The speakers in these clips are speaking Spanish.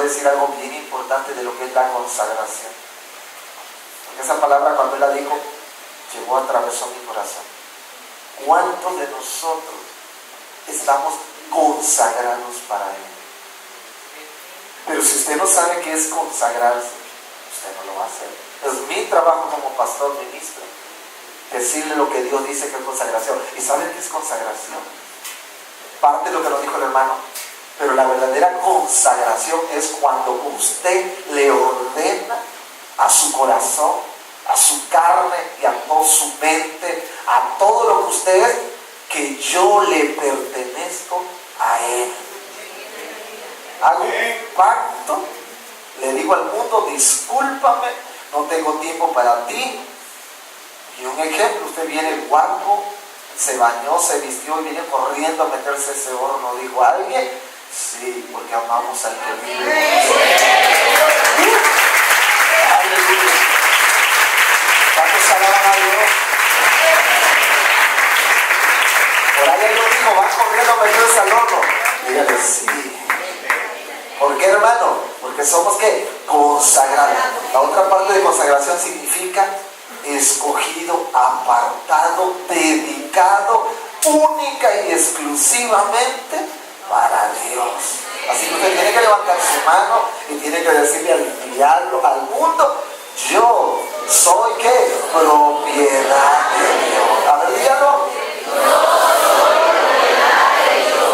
decir algo bien importante de lo que es la consagración. Porque esa palabra, cuando Él la dijo, llegó, atravesó mi corazón. ¿Cuántos de nosotros estamos consagrados para Él? Pero si usted no sabe qué es consagrarse, usted no lo va a hacer. Es mi trabajo como pastor, ministro, decirle lo que Dios dice que es consagración. ¿Y saben qué es consagración? Parte de lo que nos dijo el hermano. Pero la verdadera consagración es cuando usted le ordena a su corazón, a su carne y a toda su mente, a todo lo que usted es, que yo le pertenezco a Él. Hago un pacto, le digo al mundo, discúlpame, no tengo tiempo para ti. Y un ejemplo, usted viene guapo, se bañó, se vistió y viene corriendo a meterse ese horno, dijo alguien, sí, porque amamos al que vive. Aleluya. ¿Cuántos alaban a Dios? Por ahí lo dijo, van corriendo a meterse al horno. Dígale, sí. ¿Por qué, hermano? Porque somos, ¿qué? Consagrados. La otra parte de consagración significa escogido, apartado, dedicado, única y exclusivamente para Dios. Así que usted tiene que levantar su mano y tiene que decirle al diablo, al mundo, yo soy, ¿qué? Propiedad de Dios. A ver, dígalo.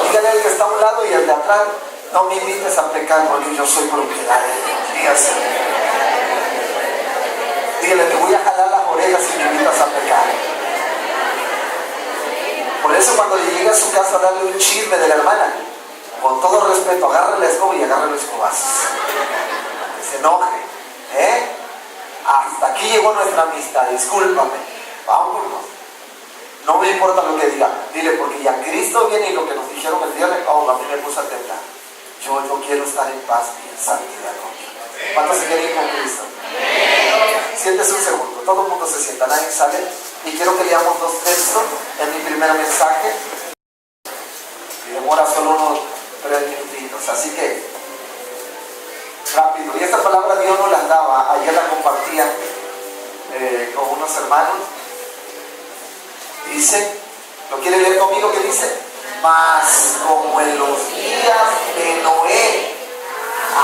Dígale al que está a un lado y al de atrás, no me invites a pecar porque yo soy propiedad de Dios. Dígase. Dígale, te voy a jalar las orejas si me invitas a pecar. Por eso cuando llegue a su casa a darle un chisme de la hermana, con todo respeto, agarre la escoba y agarre los escobazos. Que se enoje. Hasta aquí llegó nuestra amistad, discúlpame. Vámonos. No me importa lo que diga. Dile, porque ya Cristo viene y lo que nos dijeron el viernes, a mí me puso a temblar. Yo quiero estar en paz y en santidad con Dios. ¿Cuántos se quieren ir con Cristo? Siéntese un segundo, todo el mundo se sienta, nadie sale. Y quiero que leamos dos textos en mi primer mensaje. Y demora solo unos 3 minutitos, así que rápido. Y esta palabra Dios nos la daba, ayer la compartía con unos hermanos. Dice, ¿lo quiere leer conmigo? ¿Qué dice? Mas como en los días de Noé,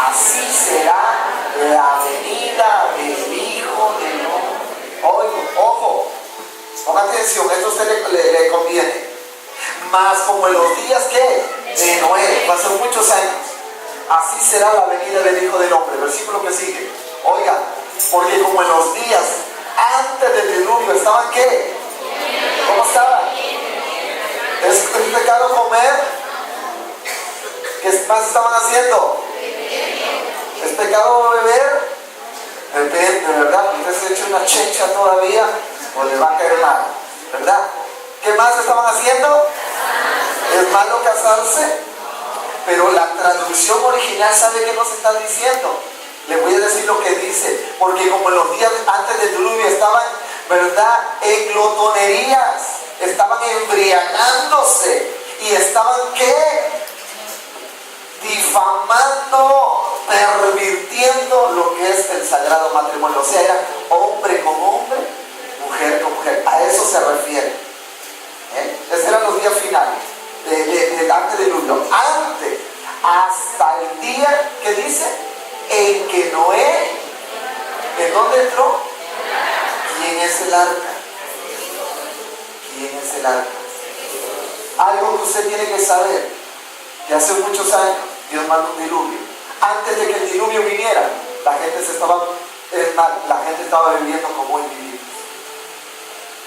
así será la venida del Hijo del Hombre. Ojo, ponga atención, esto a usted le conviene. Mas como en los días ¿qué? De Noé, pasó muchos años, así será la venida del Hijo del Hombre. Versículo que sigue. Oiga, porque como en los días antes del diluvio estaban ¿qué? ¿Cómo estaban? ¿Es pecado comer? ¿Qué más estaban haciendo? ¿Es pecado beber? Depende, ¿verdad? Usted se echa una checha todavía o le va a caer mal, ¿verdad? ¿Qué más estaban haciendo? ¿Es malo casarse? Pero la traducción original, ¿sabe qué nos está diciendo? Le voy a decir lo que dice. Porque como en los días antes del diluvio estaban, ¿verdad?, en glotonerías, estaban embriagándose y estaban ¿qué? Difamando, pervirtiendo lo que es el sagrado matrimonio. O sea, era hombre con hombre, mujer con mujer. A eso se refiere. Esos eran los días finales antes del diluvio. Antes, hasta el día que dice, en que Noé, ¿en dónde entró? ¿Quién es el arca? ¿Quién es el arca? Algo que usted tiene que saber, que hace muchos años Dios mandó un diluvio. Antes de que el diluvio viniera, la gente estaba viviendo como hoy vivimos.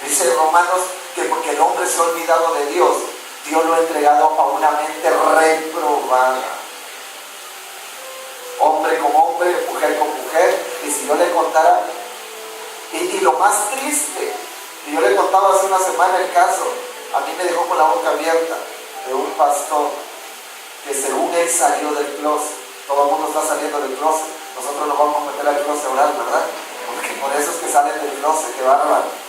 Dice Romanos que porque el hombre se ha olvidado de Dios, Dios lo ha entregado a una mente reprobada. Hombre con hombre, mujer con mujer. Y si yo le contara, y lo más triste, y yo le contaba hace una semana el caso, a mí me dejó con la boca abierta, de un pastor que según él salió del closet. Todo el mundo está saliendo del closet, nosotros nos vamos a meter al closet oral, ¿verdad? Porque por eso es que salen del closet, qué bárbaro.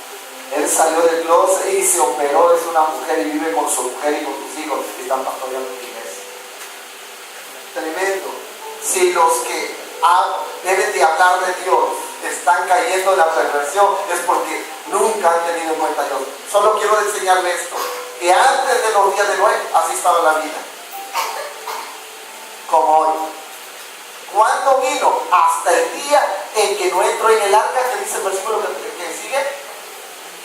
Él salió del closet y se operó, es una mujer y vive con su mujer y con sus hijos y están pastoreando en la iglesia. Tremendo. Si los que deben de hablar de Dios están cayendo en la perversión, es porque nunca han tenido en cuenta a Dios. Solo quiero enseñarle esto, que antes de los días de Noé, así estaba la vida, como hoy. ¿Cuándo vino? Hasta el día en que no entró en el arca, que dice el versículo que sigue,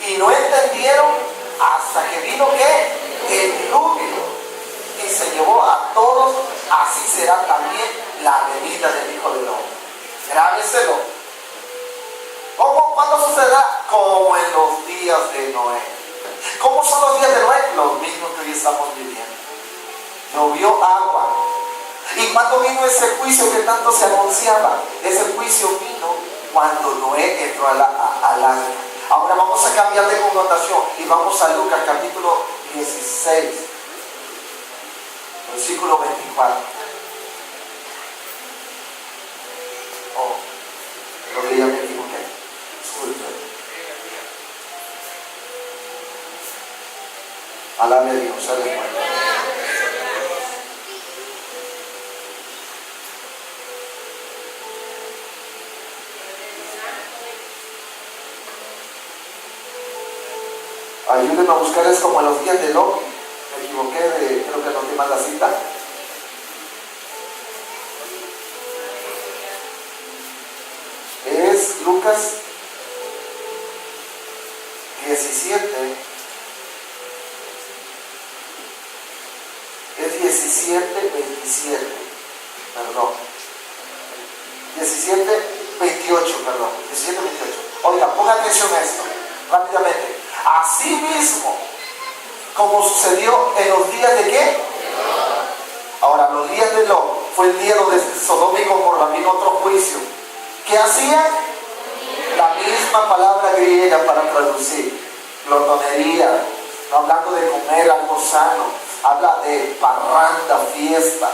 y no entendieron hasta que vino ¿qué? El diluvio, y se llevó a todos. Así será también la venida del Hijo del Hombre. Grábeselo. ¿Cuándo sucederá? Como en los días de Noé. ¿Cómo son los días de Noé? Los mismos que hoy estamos viviendo. Llovió agua. ¿Y cuándo vino ese juicio que tanto se anunciaba? Ese juicio vino cuando Noé entró al arca. Ahora vamos a cambiar de connotación y vamos a Lucas capítulo 16, versículo 24. Oh, creo que ya me equivoqué. Disculpen. Alabe a Dios, aleluya. Ayúdenme a buscar, es como en los días de Lot. Me equivoqué, creo que no te manda la cita. Es Lucas 17. Es 17, 27. Perdón. 17, 28, perdón. 17, 28. Oiga, ponga atención a esto, rápidamente. Así mismo, como sucedió en los días de ¿qué? Ahora, los días de Lot fue el día donde Sodoma y Gomorra vino otro juicio. ¿Qué hacían? La misma palabra griega para traducir. Glotonería, no hablando de comer algo sano, habla de parranda, fiesta,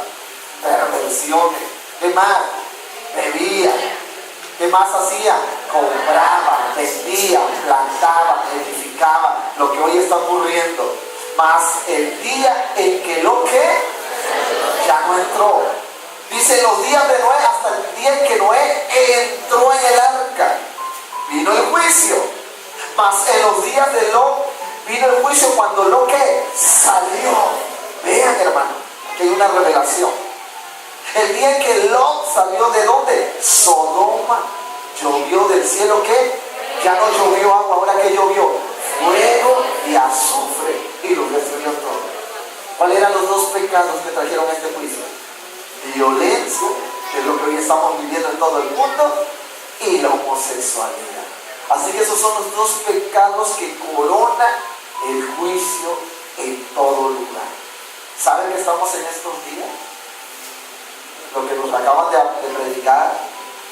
perversiones. ¿Qué más? Bebían. ¿Qué más hacían? Compraban, vendían, plantaban, edificaban, lo que hoy está ocurriendo. Mas el día en que lo que ya no entró. Dice los días de Noé, hasta el día en que Noé entró en el arca, vino el juicio. Mas en los días de Lot vino el juicio cuando lo que salió. Vean, hermano, que hay una revelación. El día en que Lot salió de ¿dónde? Sodoma, llovió del cielo ¿qué? Ya no llovió agua, ahora que llovió fuego y azufre, y lo destruyó todo. ¿Cuáles eran los dos pecados que trajeron este juicio? Violencia, que es lo que hoy estamos viviendo en todo el mundo, y la homosexualidad. Así que esos son los dos pecados que coronan el juicio en todo lugar. ¿Saben que estamos en estos días? Lo que nos acaban de predicar,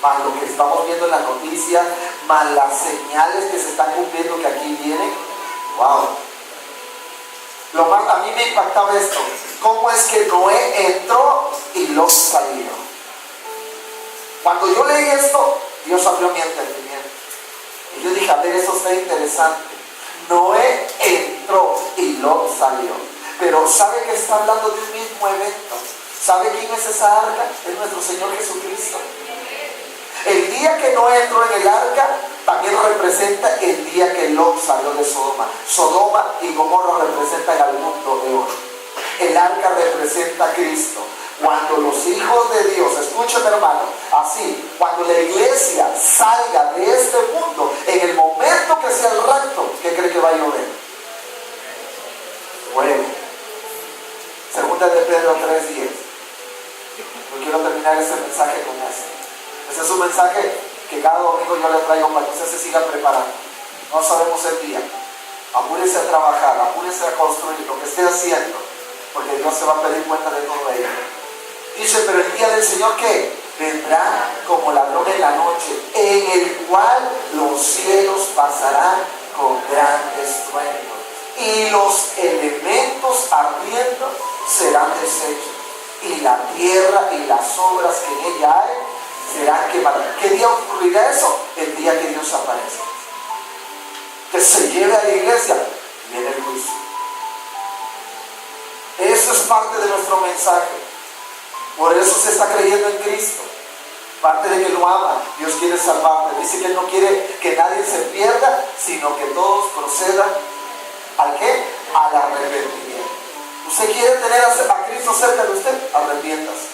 más lo que estamos viendo en las noticias, más las señales que se están cumpliendo que aquí vienen. ¡Wow! A mí me impactaba esto. ¿Cómo es que Noé entró y Lot salió? Cuando yo leí esto, Dios abrió mi entendimiento. Y yo dije, a ver, eso está interesante. Noé entró y Lot salió. Pero ¿sabe que está hablando de un mismo evento? ¿Sabe quién es esa arca? Es nuestro Señor Jesucristo. El día que Noé entró en el arca también representa el día que Lot salió de Sodoma. Sodoma y Gomorra representan al mundo de hoy. El arca representa a Cristo. Cuando los hijos de Dios, escúchame hermano, así, cuando la iglesia salga de este mundo, en el momento que sea el rapto, ¿qué cree que va a llover? Bueno, segunda de Pedro 3:10. Yo quiero terminar este mensaje con esto. Ese es un mensaje que cada domingo yo le traigo para que usted se siga preparando. No sabemos el día. Apúrese a trabajar, apúrese a construir lo que esté haciendo, porque Dios se va a pedir cuenta de todo ello. Dice, pero el día del Señor, ¿qué? Vendrá como ladrón en la noche, en el cual los cielos pasarán con gran estruendo, y los elementos ardiendo serán deshechos, y la tierra y las obras que en ella hay serán quemadas. ¿Qué día ocurrirá eso? El día que Dios aparezca. Que se lleve a la iglesia, viene el juicio. Eso es parte de nuestro mensaje. Por eso se está creyendo en Cristo. Parte de que lo ama, Dios quiere salvarte. Dice que Él no quiere que nadie se pierda, sino que todos procedan ¿al qué? Al arrepentimiento. ¿Usted quiere tener a Cristo cerca de usted? Arrepiéntase.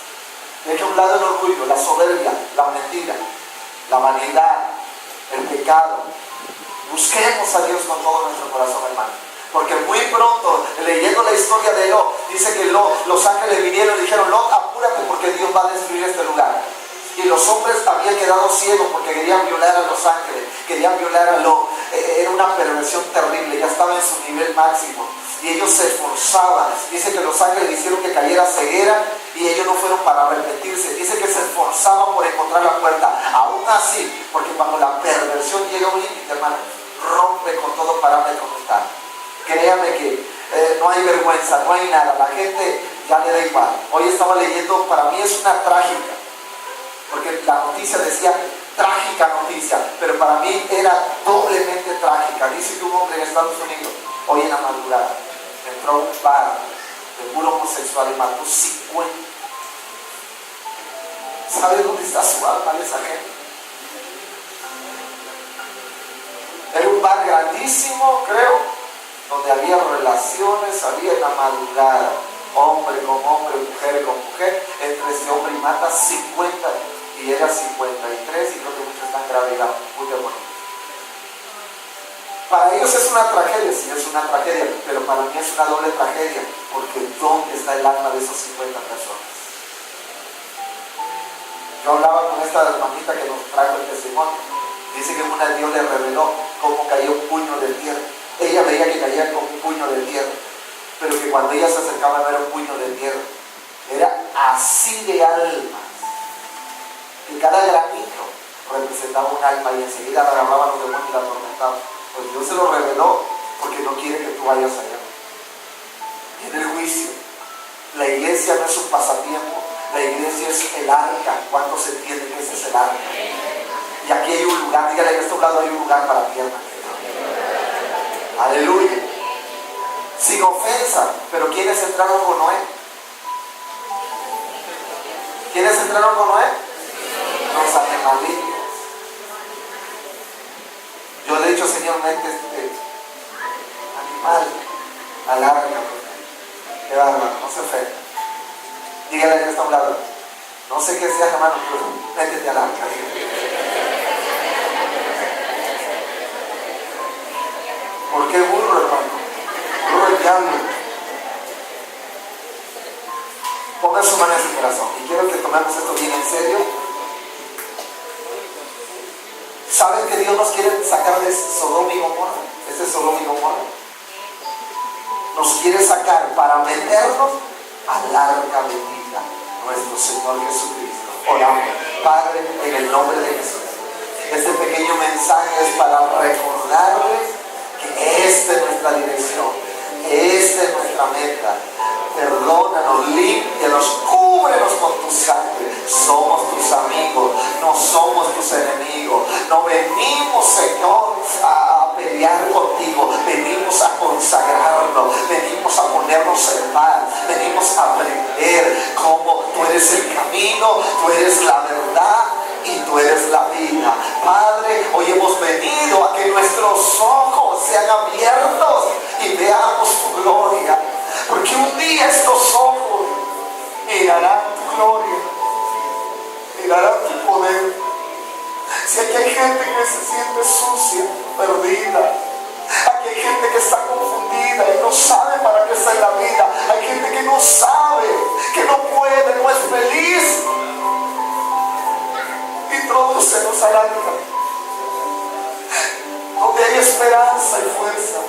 Deje a un lado el orgullo, la soberbia, la mentira, la vanidad, el pecado. Busquemos a Dios con todo nuestro corazón, hermano. Porque muy pronto, leyendo la historia de Lot, dice que los ángeles vinieron y dijeron: Lot, apúrate porque Dios va a destruir este lugar. Y los hombres habían quedado ciegos porque querían violar a los ángeles, querían violar a Lot. Era una perversión terrible, ya estaba en su nivel máximo. Y ellos se esforzaban. Dice que los ángeles hicieron que cayera ceguera y ellos no fueron para arrepentirse. Dice que se esforzaban por encontrar la puerta. Aún así, porque cuando la perversión llega a un límite, hermano, rompe con todo parámetro mental. Créame que no hay vergüenza, no hay nada. La gente ya le da igual. Hoy estaba leyendo, para mí es una trágica, porque la noticia decía trágica noticia, pero para mí era doblemente trágica. Dice que un hombre en Estados Unidos, hoy en la madrugada, entró a un bar de puro homosexual y mató 50. ¿Sabe dónde está su alma de esa gente? Era un bar grandísimo, creo, donde había relaciones, había en la madrugada, hombre con hombre, mujer con mujer, entre ese hombre y mata 50, y era 53, y creo que muchos están gravedad, muy bonito. Para ellos es una tragedia, sí es una tragedia, pero para mí es una doble tragedia, porque ¿dónde está el alma de esos 50 personas? Yo hablaba con esta hermanita que nos trajo el testimonio. Dice que una Dios le reveló cómo caía un puño de tierra. Ella veía que caía como un puño de tierra, pero que cuando ella se acercaba no era un puño de tierra, era así de almas, que cada granito representaba un alma y enseguida la agarraban los demonios y la atormentaban. Pues Dios se lo reveló porque no quiere que tú vayas allá. Viene el juicio. La iglesia no es un pasatiempo, la iglesia es el arca. ¿Cuánto se entiende que ese es el arca? Y aquí hay un lugar, dígale que a este lado hay un lugar para ti, hermano. Aleluya. Sin ofensa, pero ¿quiénes entraron con Noé? ¿Quiénes entraron con Noé? Los animalitos. Yo le he dicho, Señor, mete este animal al arca. Qué bárbaro, no se ofenda. Dígale que está hablando. No sé qué sea, hermano, pero métete al arca. ¿Por qué burro, hermano? Burro el diablo. Pongan su mano en su corazón. Y quiero que tomemos esto bien en serio. ¿Saben que Dios nos quiere sacar de Sodoma y Gomorra? Ese Sodoma y Gomorra. Nos quiere sacar para meternos al arca bendita, nuestro Señor Jesucristo. Oramos. Padre, en el nombre de Jesús. Este pequeño mensaje es para recordarles que esta es nuestra dirección, esta es nuestra meta. Perdónanos, límpianos, cúbrenos con tu sangre. Somos tus amigos, no somos tus enemigos. No venimos, Señor, a pelear contigo. Venimos a consagrarnos, venimos a ponernos en paz, venimos a aprender cómo tú eres el camino, tú eres la verdad y tú eres la vida. Padre, hoy hemos venido a que nuestros ojos sean abiertos y veamos tu gloria, porque un día estos ojos mirarán tu gloria, mirarán tu poder. Si aquí hay gente que se siente sucia, perdida, aquí hay gente que está confundida y no sabe para qué está en la vida, hay gente que no sabe, que no puede, no es feliz, introdúcenos al arca, donde hay esperanza y fuerza.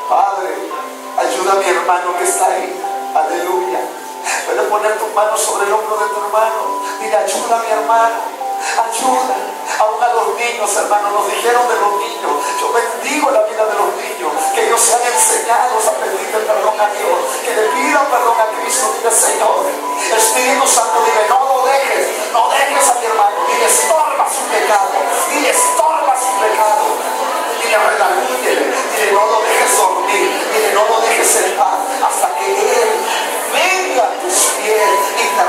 Padre, ayuda a mi hermano que está ahí. Aleluya. Puedes poner tu mano sobre el hombro de tu hermano. Dile, ayuda a mi hermano. Ayuda. Aún a los niños, hermano, nos dijeron de los niños. Yo bendigo la vida de los niños, que ellos sean enseñados a pedirle perdón a Dios, que le pidan perdón a Cristo. Dile, Señor, Espíritu Santo, dile, no lo dejes, no dejes a mi hermano. Dile, estorba su pecado. Dile, estorba su pecado. Dile, redargúyele. Dile, no lo dejes dormir. Dile, no lo dejes en paz hasta que Él venga a tus pies y te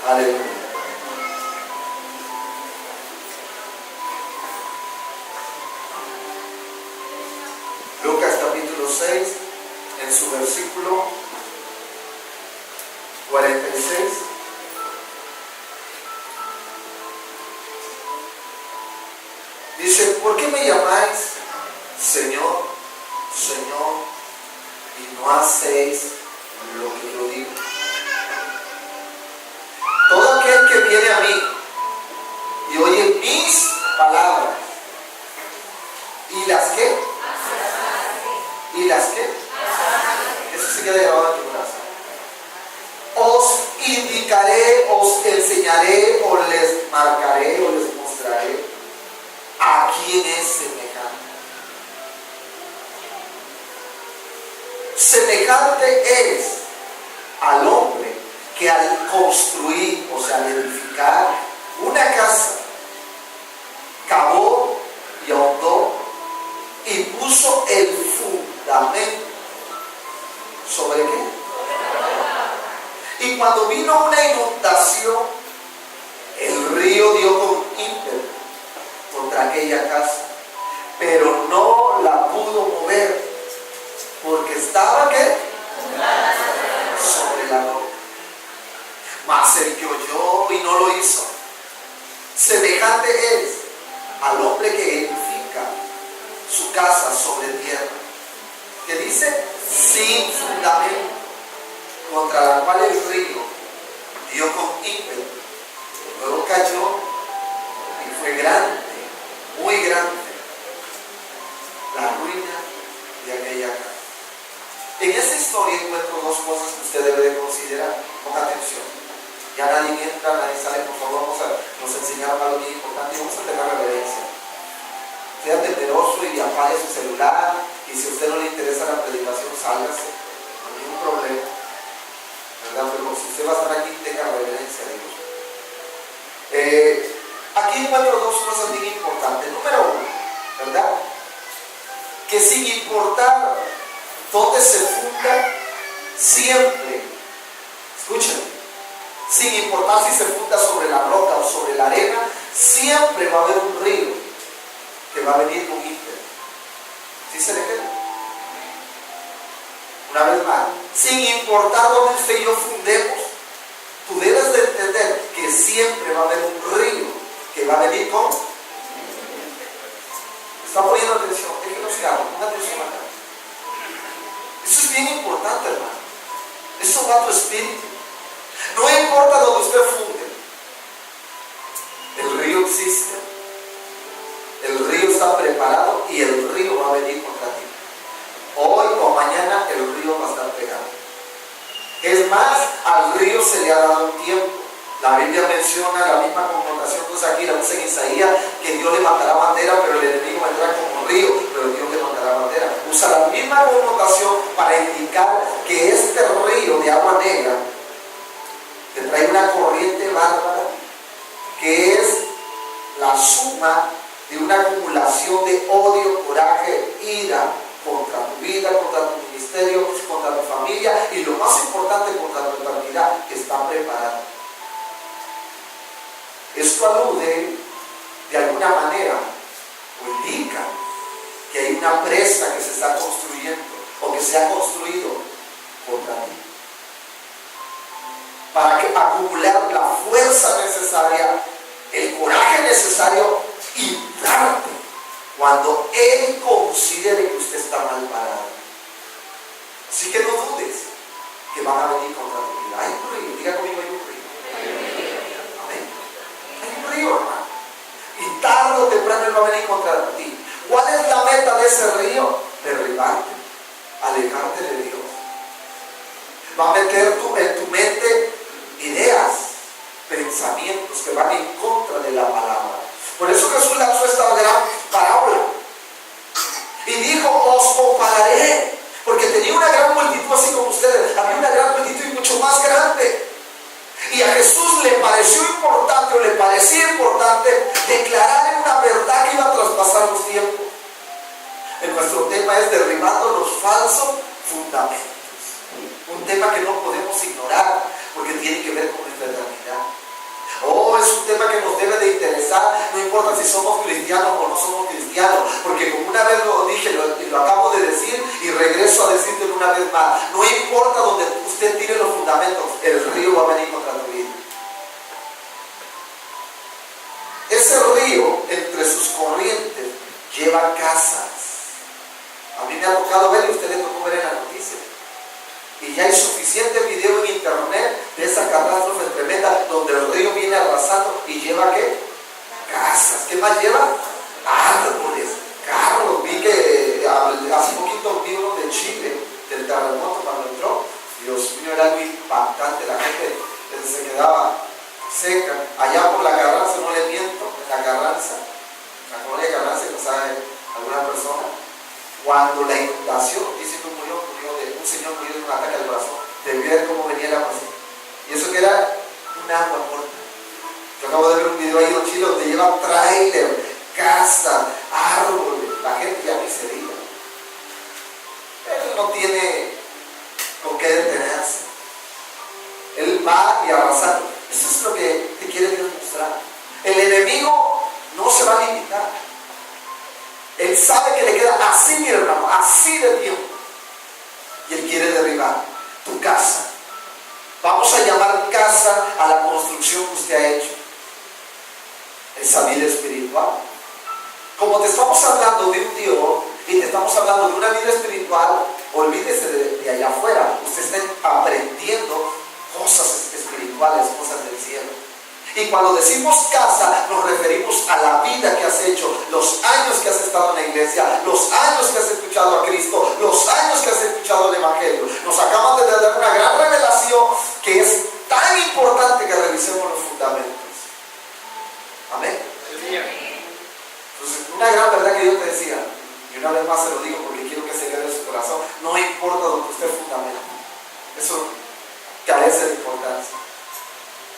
Aleluya. Lucas capítulo 6, en su versículo 46. Dice: ¿por qué me llamáis Señor, Señor, y no hacéis lo que yo digo? Todo aquel que viene a mí y oye mis palabras y las que, eso se queda grabado en tu corazón. Os indicaré, os enseñaré, o les marcaré, o les mostraré a quién es semejante. Semejante es al hombre que al construir, o sea, al edificar una casa, cavó y ahondó y puso el fundamento. ¿Sobre qué? Y cuando vino una inundación, el río dio con ímpetu contra aquella casa, pero no la pudo mover, porque estaba ¿qué? Sobre la roca. Mas el que oyó y no lo hizo, semejante es al hombre que edifica su casa sobre tierra, que dice sin fundamento, contra la cual el río dio con ímpetu, luego cayó y fue grande, muy grande, la ruina de aquella casa. En esta historia encuentro dos cosas que usted debe de considerar. Ponga atención. Ya nadie entra, nadie sale, por favor, nos enseñaron algo bien importante y vamos a tener reverencia. Sea temeroso y apague su celular, y si a usted no le interesa la predicación, sálgase, no hay ningún problema, ¿verdad? Pero si usted va a estar aquí, tenga reverencia a Dios. Aquí encuentro dos cosas bien importantes. Número uno, ¿verdad? Que sin importar dónde se funda, siempre, escúchenme, sin importar si se funda sobre la roca o sobre la arena, siempre va a haber un río que va a venir con ímpetu. ¿Sí se le queda? Una vez más, sin importar dónde usted y yo fundemos, tú debes de entender que siempre va a haber un río que va a venir con. ¿Está poniendo atención? Déjenos que hago, ponga atención acá. Eso es bien importante, hermano. Eso va a tu espíritu. No importa donde usted funde, el río existe, el río está preparado y el río va a venir contra ti. Hoy o mañana el río va a estar pegado. Es más, al río se le ha dado un tiempo. La Biblia menciona la misma connotación, pues aquí la usa en Isaías, que Dios levantará bandera, pero el enemigo vendrá como río, pero Dios levantará bandera. Usa la misma connotación para indicar que este río de agua negra te trae una corriente bárbara, que es la suma de una acumulación de odio, coraje, ira contra tu vida, contra tu ministerio, contra tu familia y lo más importante, contra tu eternidad, que está preparada. Esto alude de alguna manera o indica que hay una presa que se está construyendo o que se ha construido contra ti, para que acumular la fuerza necesaria, el coraje necesario y darte cuando Él considere que usted está mal parado. Así que no dudes que van a venir contra tu vida. Hay un río, diga conmigo, hay un río. Amén. Hay un río, hermano. Y tarde o temprano Él va a venir contra ti. ¿Cuál es la meta de ese río? Derribarte, alejarte de Dios. Va a meter en tu mente ideas, pensamientos que van en contra de la palabra. Por eso Jesús lanzó esta gran parábola y dijo: os compararé, porque tenía una gran multitud así como ustedes. Había una gran multitud y mucho más grande, y a Jesús le pareció importante, o le parecía importante, declarar una verdad que iba a traspasar los tiempos. Nuestro tema es derribando los falsos fundamentos, un tema que no podemos ignorar porque tiene que ver con nuestra eternidad. Oh, es un tema que nos debe de interesar, no importa si somos cristianos o no somos cristianos, porque como una vez lo dije, lo acabo de decir y regreso a decírtelo una vez más, no importa donde usted tire los fundamentos, el río va a venir contra tu vida. Ese río, entre sus corrientes, lleva casas. A mí me ha tocado ver, y usted le tocó ver en la noticia. Y ya hay suficiente video en internet de esa catástrofe tremenda donde el río viene arrasando y lleva ¿qué? Casas. ¿Qué más lleva? Árboles, carros. Vi que hace poquito vi uno de Chile, del terremoto cuando entró. Dios mío, era algo impactante. La gente se quedaba seca. Allá por la Carranza, no le miento, en la Carranza, la colonia Carranza, que sabe alguna persona. Cuando la inundación, dice que un señor murió de un ataque al corazón, de ver cómo venía el agua así. Y eso que era un agua corta. Yo acabo de ver un video ahí en Chile donde lleva tráiler, casa, árboles, la gente ya ni se diga. Él no tiene con qué detenerse. Él va y arrasa. Eso es lo que te quiere Dios mostrar. El enemigo no se va a limitar. Él sabe que le queda así, mi hermano, así de tiempo. Y Él quiere derribar tu casa. Vamos a llamar casa a la construcción que usted ha hecho. Esa vida espiritual. Como te estamos hablando de un Dios y te estamos hablando de una vida espiritual, olvídese de allá afuera. Usted está aprendiendo cosas espirituales, cosas del cielo. Y cuando decimos casa, nos referimos a la vida que has hecho, los años que has estado en la iglesia, los años que has escuchado a Cristo, los años que has escuchado el Evangelio. Nos acaban de dar una gran revelación que es tan importante que revisemos los fundamentos. Amén. Entonces, una gran verdad que yo te decía, y una vez más se lo digo porque quiero que se quede en su corazón, no importa donde usted fundamenta. Eso carece de importancia.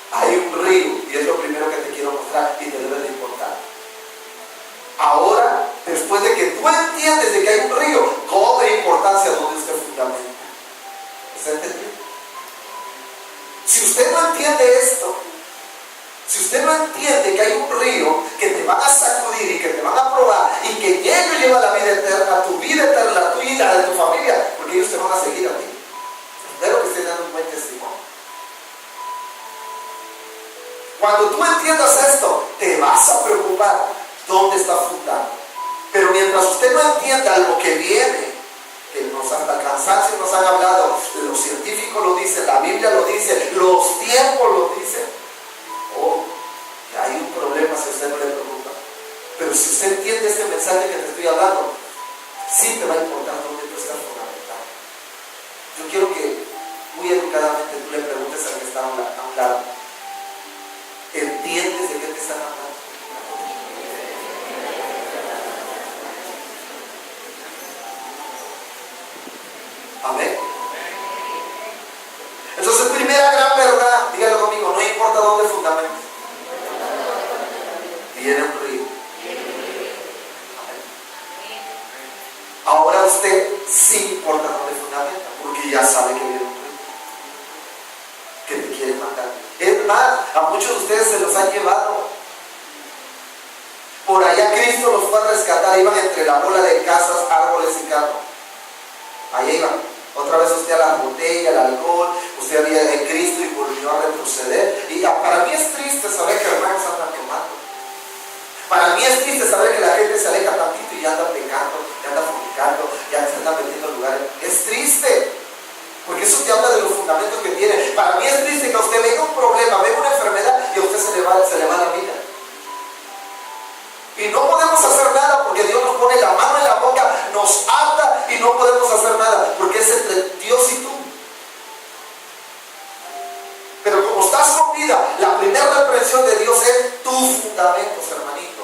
Hay un río y es lo primero que te quiero mostrar y te debe de importar. Ahora, después de que tú entiendes de que hay un río, cobre importancia donde usted fundamenta. ¿Se entendió? Si usted no entiende esto, si usted no entiende que hay un río que te van a sacudir y que te van a probar y que ellos lleva la vida eterna, tu vida eterna, la tuya y la de tu familia, porque ellos te van a seguir a ti. Espero que estés dando un buen testimonio. Cuando tú entiendas esto, te vas a preocupar dónde está fundado. Pero mientras usted no entienda lo que viene, que hasta el cansancio nos han hablado, los científicos lo dicen, la Biblia lo dice, los tiempos lo dicen. Oh, ya hay un problema si a usted no le preocupa. Pero si usted entiende este mensaje que te estoy hablando, sí te va a importar dónde tú estás fundamentado. Yo quiero que muy educadamente tú le preguntes al que está a un lado. ¿Entiendes de qué te están hablando? Amén. Entonces, primera gran verdad, dígalo conmigo, no importa dónde fundamentes. Viene un río. Amén. Ahora usted sí importa dónde fundamenta, porque ya sabe que viene un río que te quiere matar. Es más, a muchos de ustedes se los han llevado. Por allá Cristo los fue a rescatar, iban entre la bola de casas, árboles y carros. Ahí iban. Otra vez usted a la botella, al alcohol, usted había en Cristo y volvió a retroceder. Y para mí es triste saber que hermanos andan tomando. Para mí es triste saber que la gente se aleja tantito y ya anda pecando, ya anda fornicando, ya se anda metiendo en lugares. Es triste. Porque eso te habla de los fundamentos que tiene. Para mí es triste que a usted venga un problema, venga una enfermedad y a usted se le va la vida. Y no podemos hacer nada porque Dios nos pone la mano en la boca, nos ata y no podemos hacer nada porque es entre Dios y tú. Pero como estás con vida, la primera reprensión de Dios es tus fundamentos, hermanito.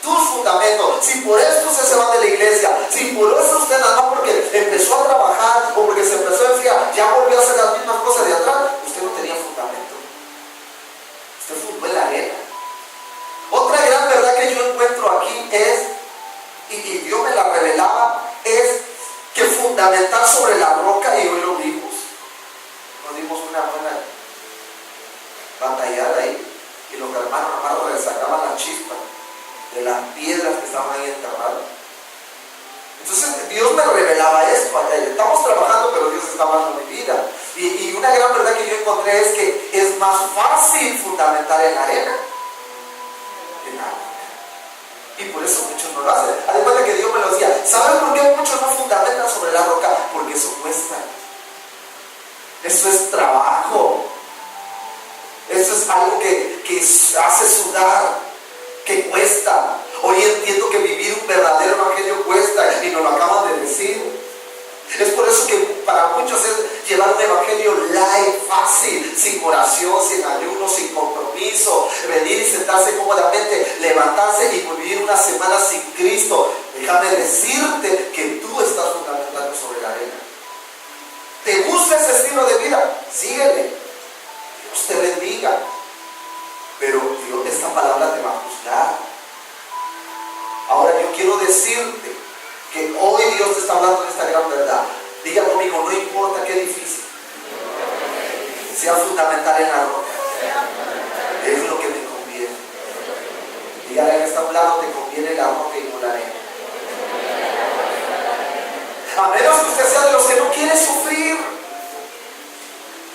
Tus fundamentos. Si por eso usted se va de la iglesia, si por eso usted nada más porque empezó a trabajar o porque se empezó a enfriar, ya volvió a hacer las mismas cosas de atrás, usted no tenía fundamento. Usted fundó en la arena. Otra gran verdad que yo encuentro aquí es, y Dios me la revelaba, es que fundamentar sobre la roca, y hoy lo vimos. Nos dimos una buena batallada ahí. cuando el hermano Navarro le sacaba la chispa de las piedras que estaban ahí enterradas. Entonces Dios me revelaba esto. Estamos trabajando, pero Dios está hablando mi vida. Y una gran verdad que yo encontré es que es más fácil fundamentar en la arena que en la roca. Y por eso muchos no lo hacen. Además de que Dios me lo decía, ¿saben por qué muchos no fundamentan sobre la roca? Porque eso cuesta. Eso es trabajo. Eso es algo que hace sudar, que cuesta. Hoy entiendo que vivir un verdadero evangelio cuesta y nos lo acaban de decir. Es por eso que para muchos es llevar un evangelio light, fácil, sin oración, sin ayuno, sin compromiso, venir y sentarse cómodamente, levantarse y vivir una semana sin Cristo. Déjame decirte que tú estás fundamentando sobre la arena. ¿Te gusta ese estilo de vida? Síguele. Dios te bendiga. Pero Dios, esta palabra te va a juzgar. Ahora yo quiero decirte que hoy Dios te está hablando de esta gran verdad. Diga conmigo, no importa qué difícil sea fundamental en la roca, es lo que me conviene. Dígale que está a un lado, te conviene la roca y no la arena. A menos que usted sea de los que no quiere sufrir.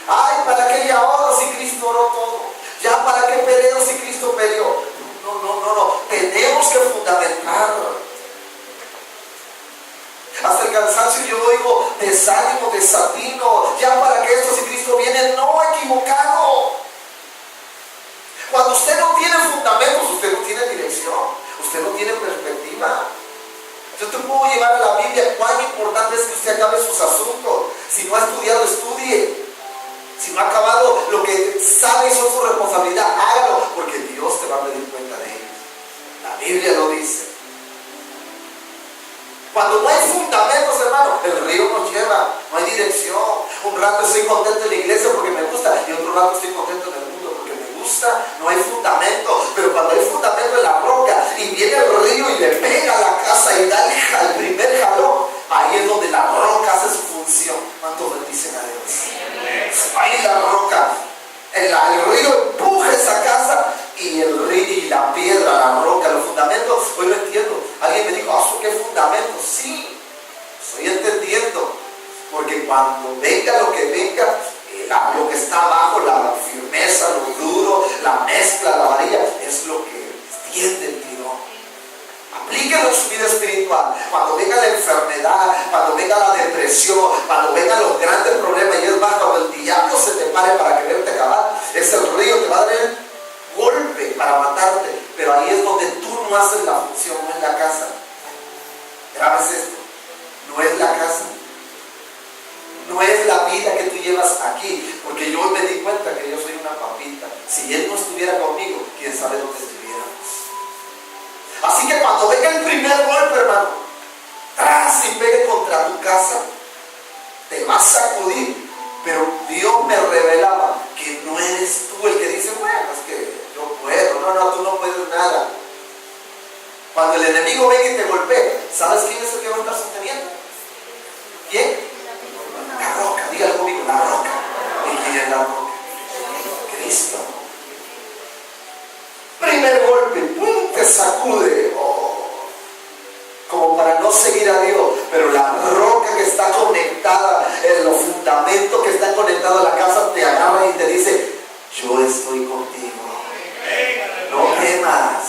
Ay, ¿para qué ya oro si Cristo oró todo? Ya, ¿para qué peleo si Cristo peleó? No. Tenemos que fundamentar. Hasta el cansancio yo oigo desánimo, desatino. Ya, ¿para qué esto si Cristo viene? No, equivocado. Cuando usted no tiene fundamentos, usted no tiene dirección, usted no tiene perspectiva. Yo te puedo llevar a la Biblia cuán importante es que usted acabe sus asuntos. Si no ha estudiado, estudie. Si no ha acabado lo que sabe y son su responsabilidad, hágalo, porque Dios te va a pedir cuenta de ellos. La Biblia lo dice. Cuando no hay fundamentos, hermano, el río nos lleva, no hay dirección. Un rato estoy contento en la iglesia porque me gusta, y otro rato estoy contento en el mundo porque me gusta. No hay fundamento, pero cuando hay fundamento en la roca y viene el río y le pega a la casa y da el primer jalón, ahí es donde la roca hace su función. ¿Cuántos bendicen a Dios? Ahí la roca, el río empuja esa casa y el río y la piedra, la roca, los fundamentos. Hoy lo entiendo. Alguien me dijo, ¿qué fundamento? Sí, estoy entendiendo. Porque cuando venga lo que venga, lo que está abajo, la firmeza, lo duro, la mezcla, la varilla, es lo que tiende el tirón. Aplíquelo en su vida espiritual. Cuando venga la enfermedad, cuando venga la depresión, cuando vengan los grandes problemas, y es más, cuando el diablo se te pare para quererte acabar, es el río, te va a dar el golpe para matarte, pero ahí es donde tú no haces la función, no es la casa. Grabes esto, no es la casa, no es la vida que tú llevas aquí, porque yo me di cuenta que yo soy una papita. Si Él no estuviera conmigo, quién sabe dónde estuviéramos. Así que cuando venga el primer golpe, hermano, tras y pegue contra tu casa, te va a sacudir. Pero Dios me revelaba que no eres tú el que dice, bueno, es que yo puedo. No, tú no puedes nada. Cuando el enemigo venga y te golpee, ¿sabes quién es el que va a estar sosteniendo? ¿Quién? La roca, dígalo conmigo, la roca. ¿Y quién es la roca? Cristo. Primer golpe, ¡pum!, te sacude, como para no seguir a Dios, pero la roca que está conectada, los fundamentos que están conectados a la casa te agarra y te dice, yo estoy contigo, no temas,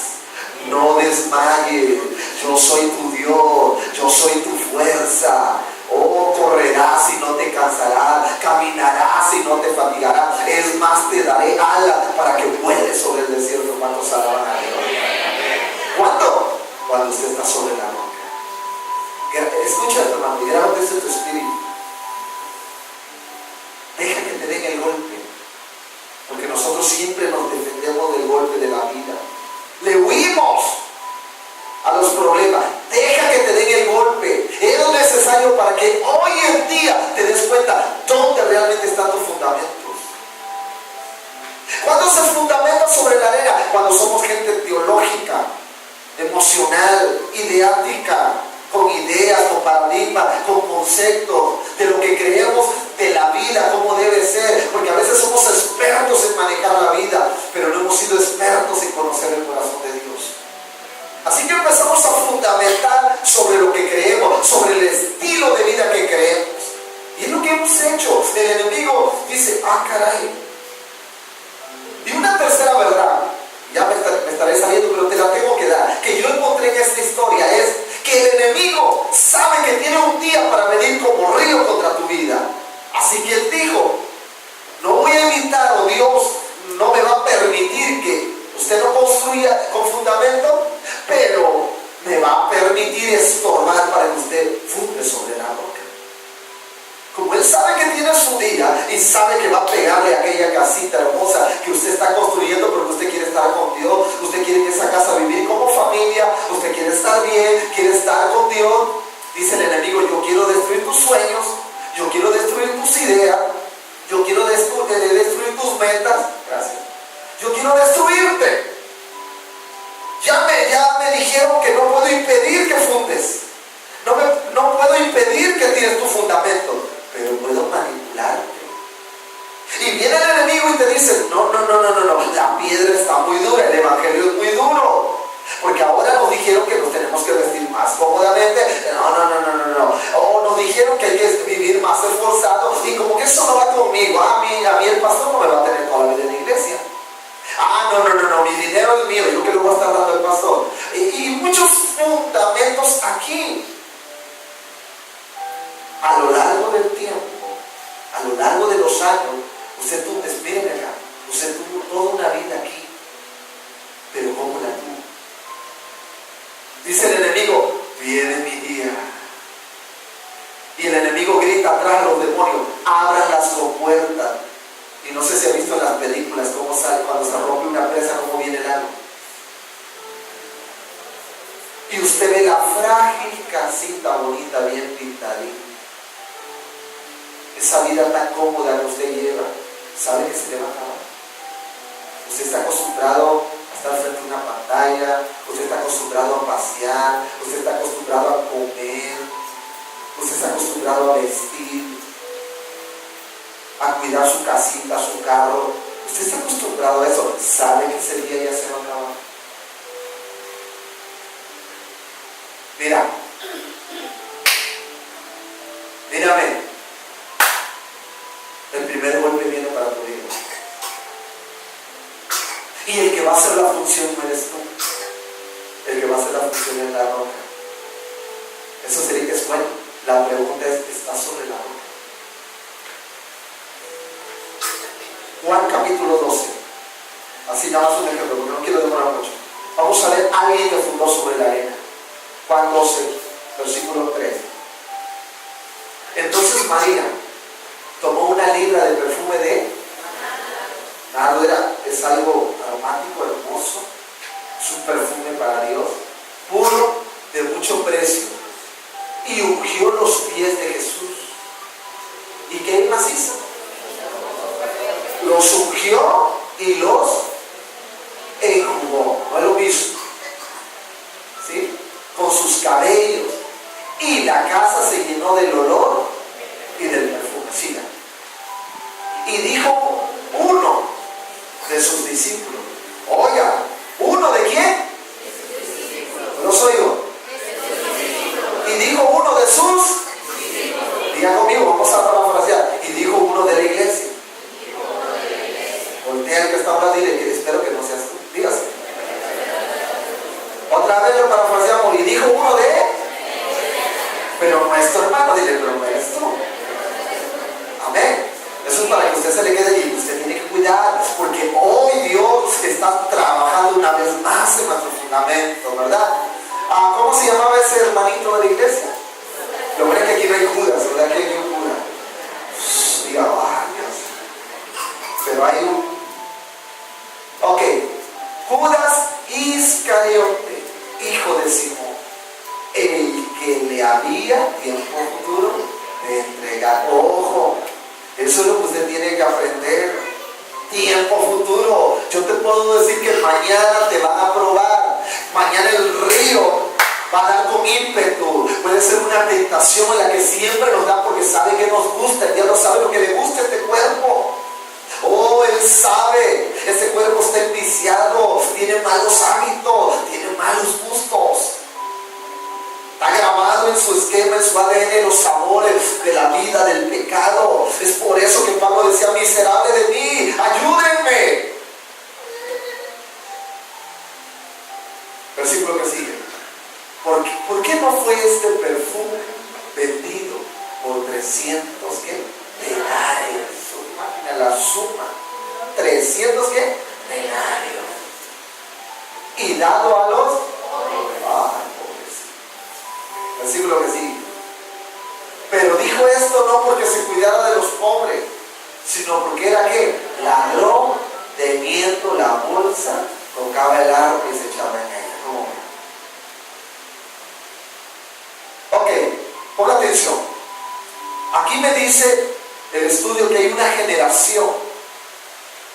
no desmayes, yo soy tu Dios, yo soy tu fuerza. Correrás y no te cansarás, caminarás y no te fatigarás. Es más, te daré alas para que vueles sobre el desierto. ¿Cuántos alaban a Dios? ¿Cuándo? Cuando usted está sobre la roca. Escucha, hermano, y grábate eso en tu espíritu. Deja que te den el golpe, porque nosotros siempre nos defendemos del golpe de la vida. Le huimos a los problemas. Deja que te den el golpe. Es necesario para que hoy en día te des cuenta dónde realmente están tus fundamentos. ¿Cuándo se fundamenta sobre la arena? Cuando somos gente teológica, emocional, ideática, con ideas, con paradigmas, con conceptos de lo que creemos de la vida, cómo debe ser, porque a veces somos expertos en manejar la vida, pero no hemos sido expertos en conocer el corazón de Dios. Así que empezamos a fundamentar sobre lo que creemos, sobre el estilo de vida que creemos. Y es lo que hemos hecho. El enemigo dice, ah, caray. Y una tercera verdad, ya me estaré saliendo, pero te la tengo que dar, que yo encontré en esta historia, es que el enemigo sabe que tiene un día para venir como río contra tu vida. Así que él dijo, no voy a evitar, o Dios no me va a permitir que usted no construya con fundamento, pero me va a permitir estorbar para que usted funde sobre la roca. Como él sabe que tiene su día y sabe que va a pegarle a aquella casita hermosa que usted está construyendo porque usted quiere estar con Dios, usted quiere en esa casa vivir como familia, usted quiere estar bien, quiere estar con Dios, dice el enemigo, yo quiero destruir tus sueños, yo quiero destruir tus ideas, yo quiero destruir tus metas, gracias, yo quiero destruirte. Ya me dijeron que no puedo impedir que fundes, no puedo impedir que tires tu fundamento, pero puedo manipularte. Y viene el enemigo y te dice, no, la piedra está muy dura, el evangelio es muy duro, porque ahora nos dijeron que nos tenemos que vestir más cómodamente, no, o nos dijeron que hay que vivir más esforzado, y como que eso no va conmigo, a mí el pastor no me va a tener toda la vida en la iglesia. No, mi dinero es mío, yo que lo voy a estar dando al pastor. Y muchos fundamentos aquí. A lo largo del tiempo, a lo largo de los años, usted tuvo, espérenme acá, usted tuvo toda una vida aquí, pero ¿cómo la tuvo? Dice el enemigo, viene mi día. Y el enemigo grita atrás a los demonios, abran las compuertas. Y no sé si ha visto en las películas cómo sale, cuando se rompe una presa, cómo viene el agua. Y usted ve la frágil casita bonita, bien pintadita. Esa vida tan cómoda que usted lleva, ¿sabe que se le va a acabar? Usted está acostumbrado a estar frente a una pantalla, usted está acostumbrado a pasear, usted está acostumbrado a comer, usted está acostumbrado a vestir, a cuidar su casita, su carro. Usted está acostumbrado a eso. ¿Sabe que ese día ya se va a acabar? Mírame. El primer golpe viene para tu vida. Y el que va a hacer la función no eres tú. El que va a hacer la función es la roca. Eso sería que es bueno. La pregunta es, ¿está sobre la roca? Juan capítulo 12. Así nada más un ejemplo, porque no quiero demorar mucho. Vamos a ver a alguien que fundó sobre la arena. Juan 12, versículo 3. Entonces María tomó una libra de perfume de nardo, es algo aromático, hermoso, es un perfume para Dios, puro, de mucho precio, y ungió los pies de Jesús. ¿Y qué más hizo? Los ungió y los enjugó. No es lo mismo, ¿sí? Con sus cabellos. Y la casa se llenó del olor y del perfume. Siga. Y dijo uno de sus discípulos. Oiga, ¿uno de quién? No soy yo. Y dijo uno de sus. Diga conmigo, vamos a parafrasear. Y dijo uno de la iglesia. Voltea al que está hablando y dile que espero que no seas tú. Dígase. Otra vez lo parafraseamos. Y dijo uno de. Pero nuestro hermano, dile, pero nuestro. Amén. Eso es para que usted se le quede y usted tiene que cuidar, porque hoy Dios está trabajando una vez más en nuestro fundamento, ¿verdad? ¿Cómo se llamaba ese hermanito de la iglesia? Lo bueno es que aquí no hay Judas, ¿verdad? Que hay un Judas. Diga, Dios. Pero hay un. Ok. Judas Iscariote, hijo de Simón, el que le había tiempo futuro de entregar. Ojo, eso es lo que usted tiene que aprender. Tiempo futuro. Yo te puedo decir que mañana te van a probar. Mañana el río va a dar con ímpetu. Puede ser una tentación en la que siempre nos da porque sabe que nos gusta. El diablo sabe lo que Él sabe. Ese cuerpo está enviciado, tiene malos hábitos, tiene malos gustos. Está grabado en su esquema, en su ADN, los sabores de la vida, del pecado. Es por eso que Pablo decía: miserable de mí, ayúdenme. Versículo que sigue. ¿Por qué no fue este perfume vendido por 300 denarios? Imagina la suma. 300 denarios. Y dado a los pobres. Versículo que sigue. Pero dijo esto no porque se cuidara de los pobres, sino porque era ladrón, teniendo la bolsa, tocaba el arco y se echaba en ella. Ok, ponga atención. Aquí me dice el estudio que hay una generación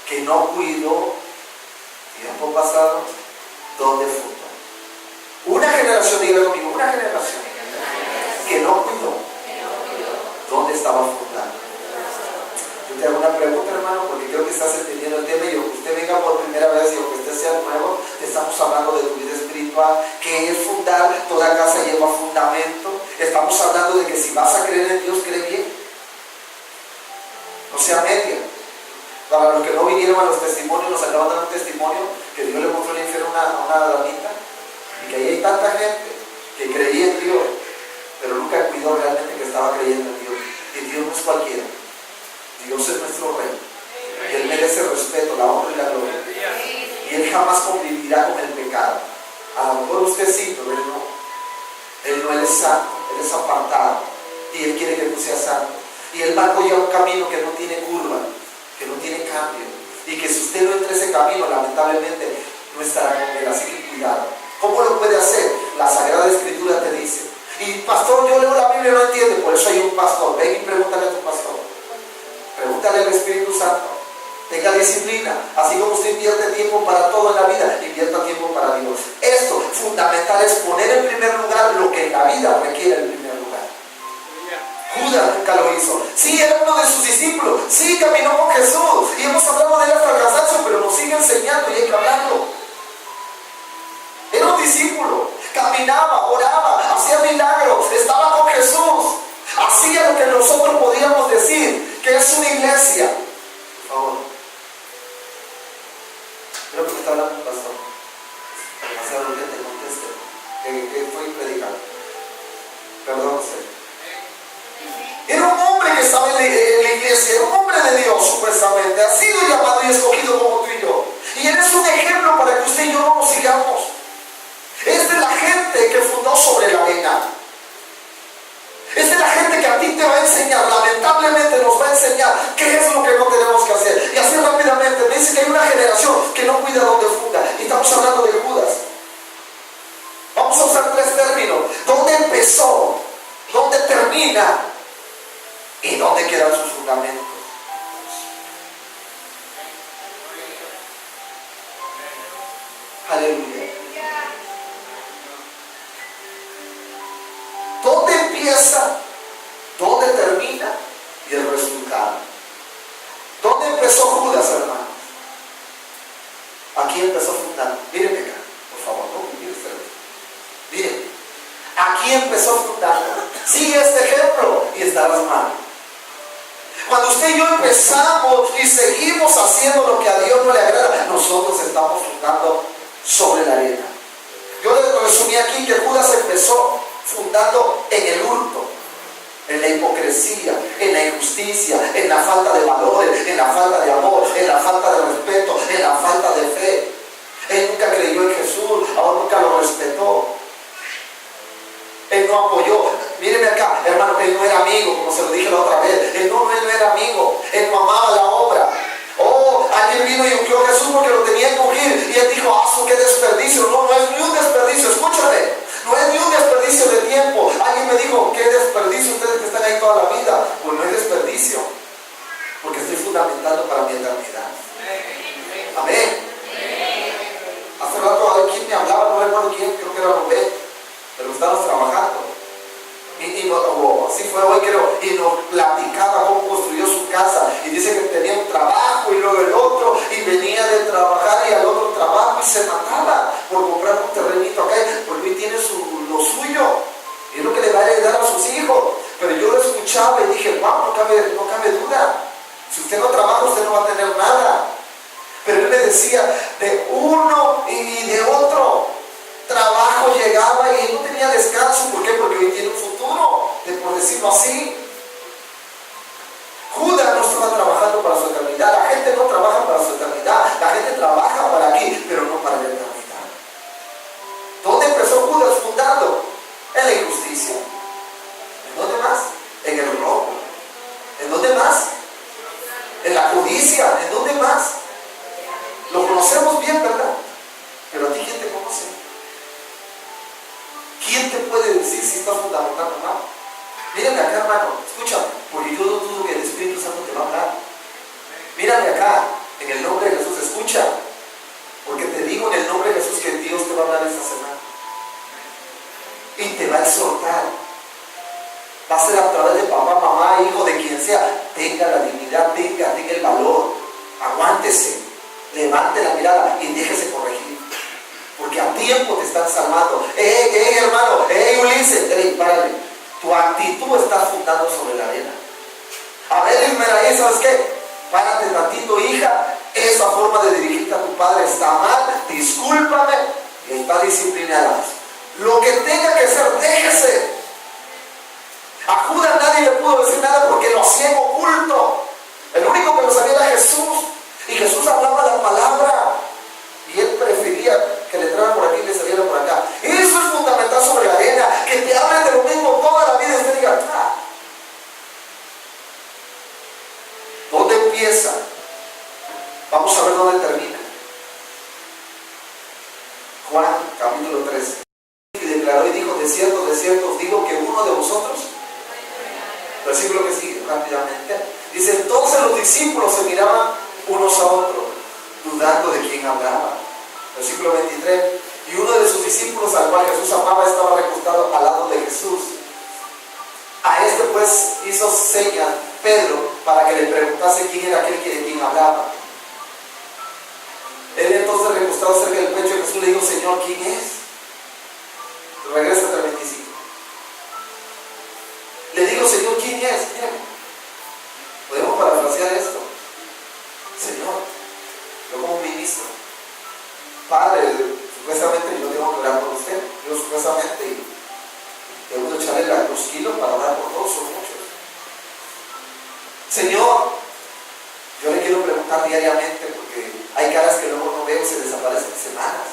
que no cuidó tiempo pasado donde fundó. Una generación, diga conmigo, una generación que no cuidó dónde estaba fundando. Yo te hago una pregunta, hermano, porque creo que estás entendiendo el tema, y aunque usted venga por primera vez y aunque usted sea nuevo, estamos hablando de tu vida espiritual, que es fundar. Toda casa lleva fundamento. Estamos hablando de que si vas a creer en Dios, cree bien, no sea media. Para los que no vinieron a los testimonios, nos acaban de dar un testimonio que Dios le mostró el infierno a una damita, y que ahí hay tanta gente que creía en Dios, pero nunca cuidó realmente que estaba creyendo en Dios. Y Dios no es cualquiera. Dios es nuestro Rey, y Él merece respeto, la honra y la gloria, y Él jamás convivirá con el pecado. A lo mejor usted sí, pero Él no. Él es santo, Él es apartado, y Él quiere que tú seas santo. Y Él marcó ya un camino que no tiene curva, que no tiene cambio, y que si usted no entra ese camino, lamentablemente no estará con Él. Así que cuidado. ¿Cómo lo puede hacer? La Sagrada Escritura te dice. Y pastor, yo leo la Biblia y no entiende. Por eso hay un pastor. Ven y pregúntale a tu pastor. Pregúntale al Espíritu Santo. Tenga disciplina. Así como usted invierte tiempo para todo en la vida, invierta tiempo para Dios. Esto fundamental es poner en primer lugar lo que en la vida requiere en primer lugar. Judas nunca lo hizo. Sí, era uno de sus discípulos. Sí, caminó con Jesús. Y hemos hablado de él hasta el cansancio, pero nos sigue enseñando y hay que hablarlo. Era un discípulo. Caminaba, oraba, hacía milagros, estaba con Jesús. Hacía lo que nosotros podíamos decir que es una iglesia. Por favor. Creo que me está hablando un pastor. Demasiado urgente, conteste. Que fue predicando. Perdón usted. Era un hombre que estaba en la iglesia, era un hombre de Dios supuestamente. Ha sido llamado y escogido como tú y yo. Y él es un ejemplo para que usted y yo no nos sigamos. Es de la gente que fundó sobre la arena. Es de la gente que a ti te va a enseñar, lamentablemente nos va a enseñar qué es lo que no tenemos que hacer. Y así rápidamente me dice que hay una generación que no cuida dónde funda. Y estamos hablando de Judas. Vamos a usar 3 términos. ¿Dónde empezó? ¿Dónde termina? ¿Y dónde quedan sus fundamentos? Aleluya. ¿Dónde empieza? ¿Dónde termina? Y el resultado. ¿Dónde empezó Judas, hermanos? Aquí empezó fundando. Mírenme acá, por favor, no miren ustedes. Miren, aquí empezó fundando. Sigue este ejemplo y estarás mal. Cuando usted y yo empezamos y seguimos haciendo lo que a Dios no le agrada, nosotros estamos fundando sobre la arena. Yo les resumí aquí que Judas empezó fundando en el hurto, en la hipocresía, en la injusticia, en la falta de valores, en la falta de amor, en la falta de respeto, en la falta de fe. Él nunca creyó en Jesús, aún nunca lo respetó. Él no apoyó. Míreme acá, hermano, él no era amigo, como se lo dije la otra vez. Él no era amigo, él no amaba la obra. Oh, alguien vino y ungió a Jesús porque lo tenía que ungir. Y él dijo, qué desperdicio. No es ni un desperdicio, escúchame. No es ni un desperdicio de tiempo. Alguien me dijo, ¿qué desperdicio? Ustedes que están ahí toda la vida. Pues no es desperdicio, porque estoy fundamentando para mi eternidad. Amén. Hace rato alguien me hablaba, no recuerdo quién, creo que era Rubén, pero estamos trabajando. Así fue hoy, creo, y nos platicaba cómo construyó su casa. Y dice que tenía un trabajo y luego el otro. cabe duda. Si usted no trabaja, usted no va a tener nada. Pero él me decía, de uno y de otro trabajo llegaba y él no tenía descanso. ¿Por qué? Porque hoy tiene un futuro, por decirlo así. Judas no estaba trabajando para su eternidad. La gente no trabaja para su eternidad. La gente trabaja para aquí, pero no para la eternidad. ¿Dónde empezó Judas? Fundando en la injusticia. ¿En dónde más? En el robo. ¿En dónde más? En la codicia. ¿En dónde más? Lo conocemos bien, ¿verdad? Pero a ti, ¿quién te conoce? ¿Quién te puede decir si estás fundamentando mal? Mírame acá, hermano, escúchame, porque yo no dudo que el Espíritu Santo te va a hablar. Mírame acá, en el nombre de Jesús, escucha, porque te digo en el nombre de Jesús que Dios te va a hablar esta semana y te va a exhortar. Va a ser a través de papá, mamá, hijo, de quien sea. Tenga la dignidad, tenga el valor, aguántese, levante la mirada y déjese corregir, porque a tiempo te están salvando. Hermano, Ulises, párale. Tu actitud está fundando sobre la arena. A ver, Ismeraí, ¿sabes qué? Párate tantito, hija. Esa forma de dirigirte a tu padre está mal. Discúlpame. Y está disciplinada. Lo que tenga que ser, déjese. A Judas nadie le pudo decir nada porque lo hacía en oculto. El único que lo sabía era Jesús. Y Jesús hablaba la palabra. Y él prefería que le entraran por aquí y le salieran por acá. Eso es fundamental sobre la arena. Que te hablen de lo mismo toda la vida y usted diga, ¿dónde empieza? Vamos a ver dónde termina. Juan, capítulo 3. Y declaró y dijo, de cierto os digo que uno de vosotros, versículo que sigue rápidamente, dice, entonces los discípulos se miraban unos a otros, dudando de quién hablaba. Versículo 23. Y uno de sus discípulos, al cual Jesús amaba, estaba recostado al lado de Jesús. A este pues hizo seña Pedro para que le preguntase quién era aquel de quien hablaba. Él entonces, recostado cerca del pecho de Jesús, le dijo, Señor, ¿quién es? Regresa al 25. Le digo, Señor, ¿quién es? Mírame. Podemos parafrasear esto. Señor, yo como ministro, Padre, supuestamente yo tengo que orar por usted. Yo supuestamente debo echarle los kilos para orar por todos, son muchos. Señor, yo le quiero preguntar diariamente porque hay caras que luego no veo, se desaparecen semanas.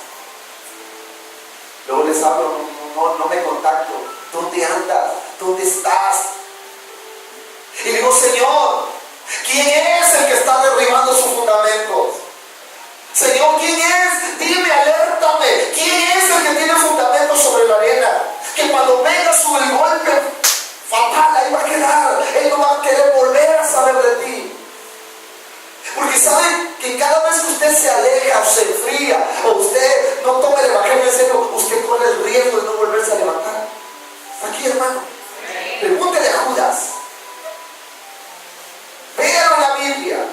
Luego les hablo, no me contacto. ¿Dónde andas? ¿Dónde estás? Y digo, Señor, ¿quién es el que está derribando sus fundamentos? Señor, ¿quién es? Dime, alértame. ¿Quién es el que tiene fundamentos sobre la arena? Que cuando venga sobre el golpe fatal, ahí va a quedar. Él no va a querer volver a saber de ti. Porque saben que cada vez que usted se aleja o se enfría o usted no toma el evangelio en serio, usted corre el riesgo de no volverse a levantar. ¿Está aquí, hermano? Pregúntele a Judas. Véanlo en la Biblia.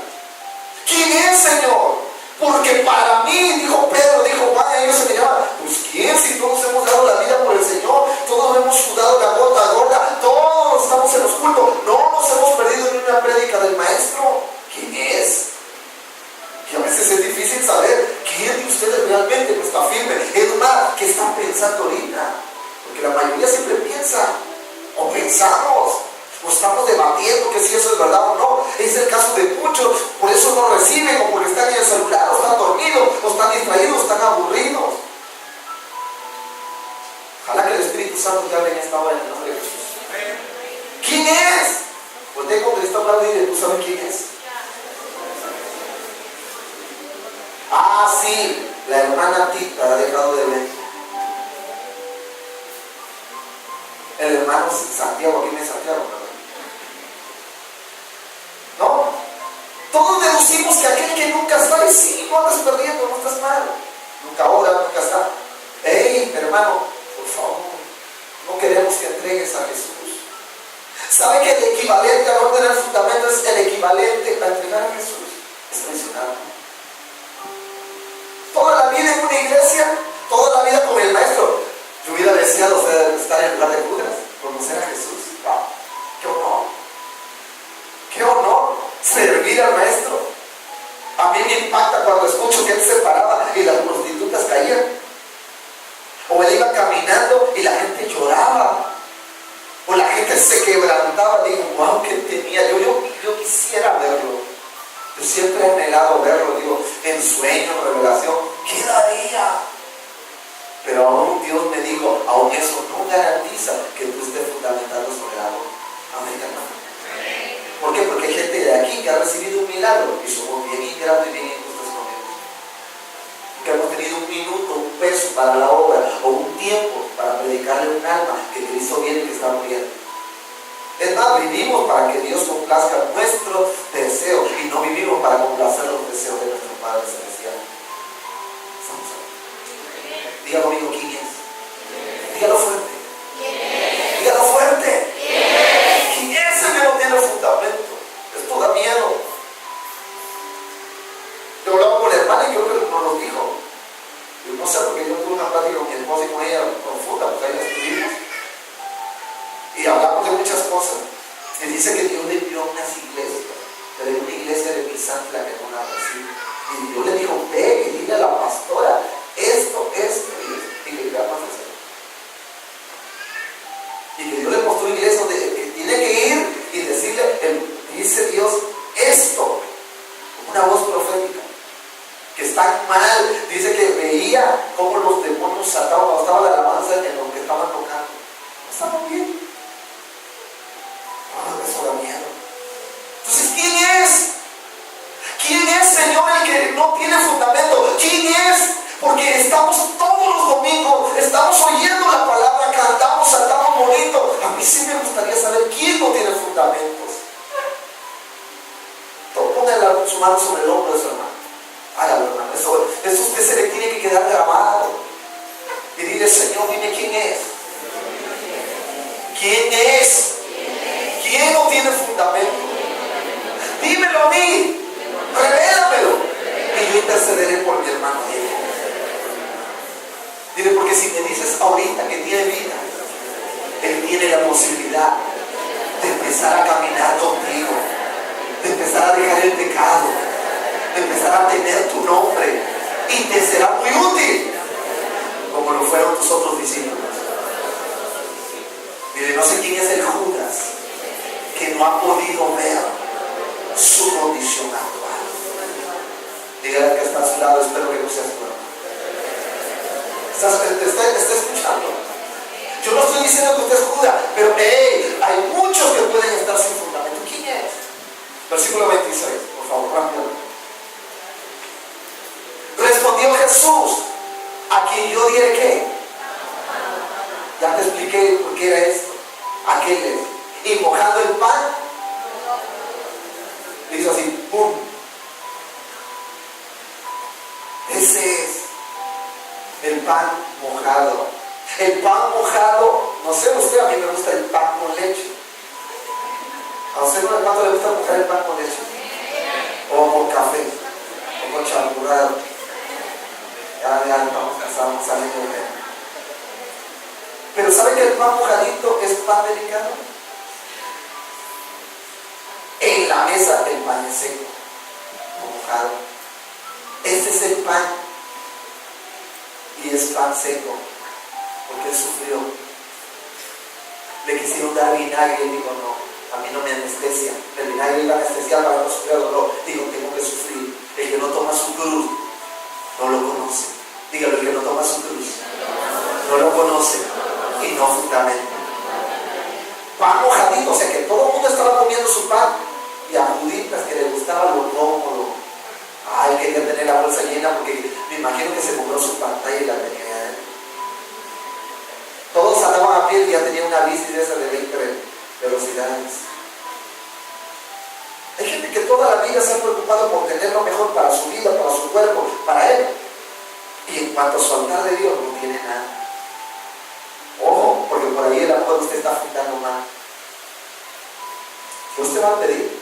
¿Quién es, Señor? Porque para mí, dijo Pedro, dijo Juan, ellos se miraban, pues ¿quién? Si todos hemos dado la vida por el Señor, todos hemos sudado la gota gorda, todos estamos en los cultos, no nos hemos perdido ni una prédica del Maestro. ¿Quién es? Y a veces es difícil saber quién de ustedes realmente no está firme. Es más, ¿qué están pensando ahorita? Porque la mayoría siempre piensa, o pensamos, o estamos debatiendo que si eso es verdad o no. Es el caso de muchos, por eso no reciben, o porque están en el celular, o están dormidos, o están distraídos, o están aburridos. Ojalá que el Espíritu Santo te hable en esta hora en el nombre de Jesús. ¿Quién es? Pues tengo que estar hablando y dile, ¿tú sabes quién es? Ah, sí, la hermana Tita ha dejado de ver. El hermano Santiago, ¿quién es Santiago? ¿No? Todos deducimos que aquel que nunca está, y sí, no andas perdiendo, no estás mal. Nunca ora, nunca está. Hey, hermano, por favor, no queremos que entregues a Jesús. ¿Sabe que el equivalente a no tener fundamento es el equivalente a entregar a Jesús? Es mencionado. Toda la vida en una iglesia, toda la vida con el Maestro. Yo hubiera deseado estar en el lugar de Judas, conocer a Jesús. ¡Wow! ¡Qué honor! servir al maestro. A mí me impacta cuando escucho que él se paraba y las prostitutas caían. O él iba caminando y la gente lloraba. O la gente se quebrantaba. Digo, wow, ¿qué tenía? Yo quisiera verlo. Yo siempre he anhelado verlo. Digo, en sueño, en revelación, ¿qué daría? Pero aún Dios me dijo, aún eso no garantiza que tú estés fundamentado sobre algo. Amén, hermano. ¿Por qué? Porque hay gente de aquí que ha recibido un milagro y somos bien ingratos y bien injustos con Dios. Que hemos tenido un minuto, un peso para la obra o un tiempo para predicarle un alma que Cristo viene y que está muriendo. Es más, vivimos para que Dios complazca nuestros deseos y no vivimos para complacer los deseos de nuestro Padre Celestial. Dígalo conmigo, ¿quién es? Dígalo fuerte. Dígalo fuerte. ¿Quién es el que no tiene fundamento? Esto da miedo. Yo hablaba con la hermana y creo que nos lo dijo. Yo no sé, porque yo tuve una plática con mi esposa y con ella profunda, pues ahí la estuvimos. Y hablamos de muchas cosas. Y dice que Dios le dio unas iglesias, pero una iglesia de Misantla que no la recibe. Y Dios le dijo, ve y dile a la pastora, esto, y que ya más hacer. Y que Dios le mostró iglesia donde tiene que ir y decirle, dice Dios, esto, una voz profética, que están mal. Dice que veía cómo los demonios saltaban cuando estaba la alabanza en lo que estaban tocando. No estaban bien. Eso da miedo. Entonces, ¿quién es? ¿Quién es, Señor, el que no tiene fundamento? ¿Quién es? Porque estamos todos los domingos, estamos oyendo la palabra, cantamos, saltamos bonito. A mí sí me gustaría saber quién no tiene fundamentos. Ponga su mano sobre el hombro de su hermano. Hágalo, hermano. Eso usted se le tiene que quedar grabado. Y dile, Señor, dime quién es. ¿Quién es? ¿Quién no tiene fundamento? Dímelo a mí. Revélamelo. Y yo intercederé por mi hermano. Dile, porque si me dices ahorita que tiene vida, él tiene la posibilidad de empezar a caminar contigo, de empezar a dejar el pecado, de empezar a tener tu nombre, y te será muy útil, como lo fueron tus otros discípulos. Mire, no sé quién es el Judas que no ha podido ver su condición actual. Dígale que está a su lado, espero que no seas tú. Está escuchando. Yo no estoy diciendo que usted es Judas, pero hay muchos que pueden estar sin fundamento. ¿Quién es? Versículo 26, por favor, rápido. Respondió Jesús, a quien yo diré que. Ya te expliqué por qué era esto. Aquel es. Y mojando el pan, hizo así, ¡pum! Ese es el pan mojado. El pan mojado, no sé usted, a mí me gusta el pan con leche. ¿A usted cuánto le gusta mojar el pan con leche? O con café, o con champurrado. Ya estamos saliendo de él. Pero ¿sabe que el pan mojadito es pan delicado? En la mesa el pan es seco, mojado. Este es el pan. Y es pan seco, porque él sufrió. Le quisieron dar vinagre y él dijo, no, a mí no me anestesia. El vinagre iba a anestesiar para no sufrir dolor. Digo, tengo que sufrir. El que no toma su cruz no lo conoce. Dígalo, el que no toma su cruz no lo conoce y no fundamenta. Pan mojadito, o sea que todo el mundo estaba comiendo su pan, y a Juditas que le gustaba lo cómodo. Ay, quería tener la bolsa llena porque me imagino que se compró su pantalla y la tenía. Todos andaban a pie y ya tenía una bici de esas de 20 velocidades. Hay gente que toda la vida se ha preocupado por tener lo mejor para su vida, para su cuerpo, para él. Y en cuanto a su altar de Dios, no tiene nada. Ojo, porque por ahí el amor usted está fundando mal. Dios te va a pedir.